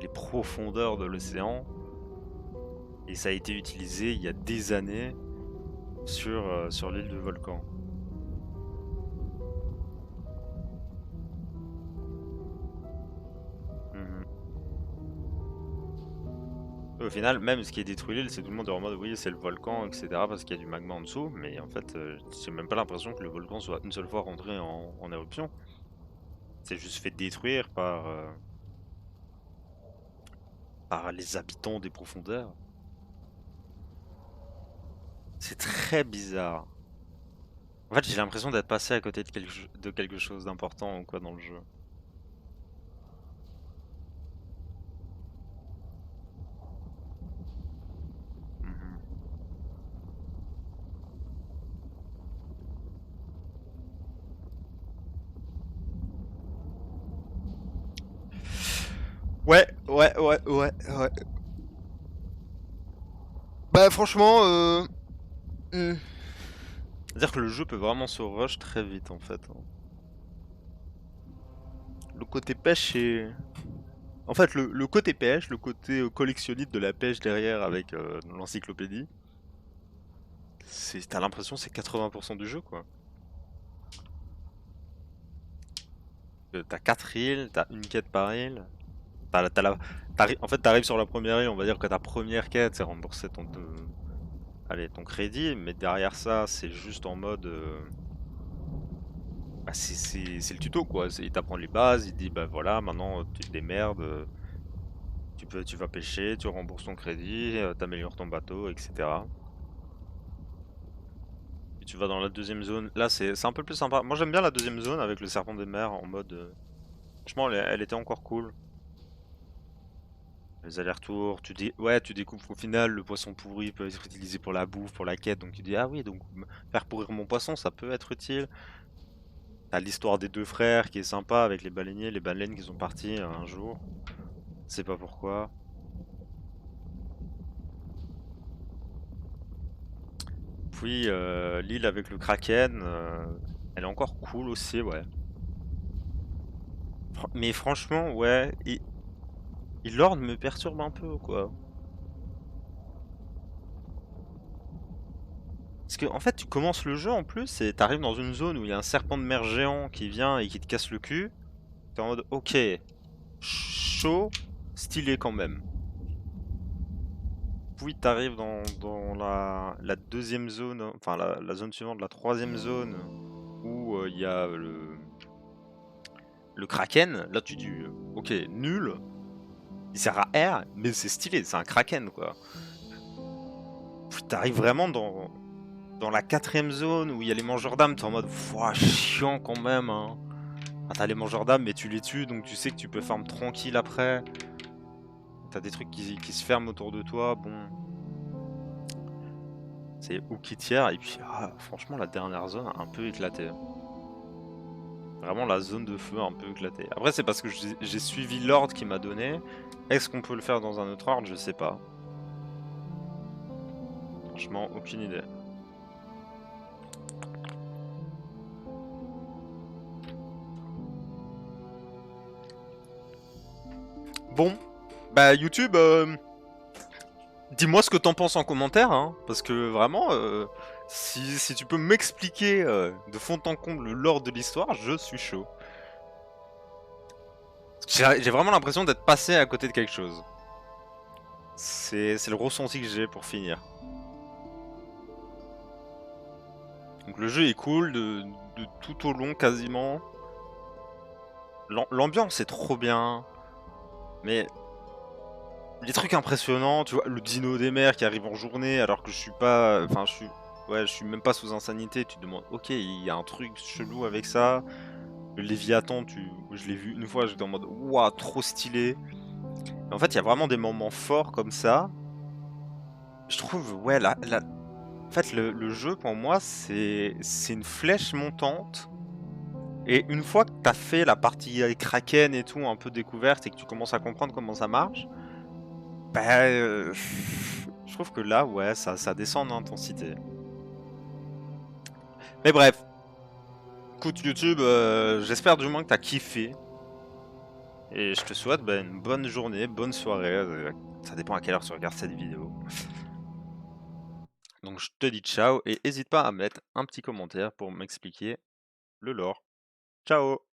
les profondeurs de l'océan. Et ça a été utilisé il y a des années sur l'île du volcan. Mhm. Au final, même ce qui est détruit l'île, c'est tout le monde est en mode oui, c'est le volcan, etc. parce qu'il y a du magma en dessous. Mais en fait, j'ai même pas l'impression que le volcan soit une seule fois rentré en éruption. C'est juste fait détruire par les habitants des profondeurs. C'est très bizarre. En fait, j'ai l'impression d'être passé à côté de quelque chose d'important ou quoi dans le jeu. Mhm. Ouais. Bah franchement, c'est-à-dire que le jeu peut vraiment se rush très vite en fait, hein. Le côté pêche est... En fait, le côté pêche, le côté collectionniste de la pêche derrière avec l'encyclopédie, t'as l'impression que c'est 80% du jeu quoi. T'as 4 îles, t'as une quête par île. En fait, t'arrives sur la première île, on va dire que ta première quête, c'est rembourser allez, ton crédit, mais derrière ça, c'est juste en mode... bah, c'est le tuto, quoi. Il t'apprend les bases, il dit, bah voilà, maintenant, tu te démerdes, tu vas pêcher, tu rembourses ton crédit, t'améliores ton bateau, etc. Et tu vas dans la deuxième zone. Là, c'est un peu plus sympa. Moi, j'aime bien la deuxième zone avec le serpent des mers en mode... Franchement, elle était encore cool. Les allers-retours, ouais, tu découvres qu'au final le poisson pourri peut être utilisé pour la bouffe, pour la quête, donc tu dis ah oui, donc faire pourrir mon poisson ça peut être utile. T'as l'histoire des deux frères qui est sympa avec les baleiniers, les baleines qui sont partis un jour, je sais pas pourquoi. Puis l'île avec le kraken, elle est encore cool aussi, ouais. Mais franchement, ouais, Lord me perturbe un peu quoi. Parce que en fait, tu commences le jeu en plus et t'arrives dans une zone où il y a un serpent de mer géant qui vient et qui te casse le cul. T'es en mode, ok, chaud, stylé quand même. Puis t'arrives dans la deuxième zone, enfin la zone suivante, la troisième zone, où il y a le Kraken. Là tu dis, ok, nul, il sert à R, mais c'est stylé, c'est un Kraken quoi. Puis t'arrives vraiment dans la quatrième zone où il y a les mangeurs d'âmes, t'es en mode, ouah, chiant quand même, hein. Enfin, t'as les mangeurs d'âmes, mais tu les tues, donc tu sais que tu peux farm tranquille après. T'as des trucs qui se ferment autour de toi, bon. C'est ou qui tire, et puis franchement, la dernière zone a un peu éclaté. Vraiment la zone de feu un peu éclatée. Après, c'est parce que j'ai suivi l'ordre qu'il m'a donné. Est-ce qu'on peut le faire dans un autre ordre? Je sais pas. Franchement, aucune idée. Bon, bah YouTube, dis-moi ce que t'en penses en commentaire, hein, parce que vraiment, si tu peux m'expliquer de fond en comble le lore de l'histoire, je suis chaud. J'ai vraiment l'impression d'être passé à côté de quelque chose. C'est le ressenti que j'ai pour finir. Donc le jeu est cool de tout au long quasiment. L'ambiance est trop bien, mais les trucs impressionnants, tu vois, le dino des mers qui arrive en journée alors que je suis pas, enfin je suis même pas sous insanité. Tu te demandes, ok, il y a un truc chelou avec ça. Le Léviathan, je l'ai vu une fois, j'étais en mode, waouh, trop stylé. Et en fait, il y a vraiment des moments forts comme ça. Je trouve, ouais, en fait, le jeu pour moi, c'est une flèche montante. Et une fois que t'as fait la partie avec Kraken et tout, un peu découverte, et que tu commences à comprendre comment ça marche, bah, je trouve que là, ouais, ça descend en intensité. Mais bref, écoute YouTube, j'espère du moins que t'as kiffé. Et je te souhaite bah, une bonne journée, bonne soirée. Ça dépend à quelle heure tu regardes cette vidéo. Donc je te dis ciao et n'hésite pas à mettre un petit commentaire pour m'expliquer le lore. Ciao!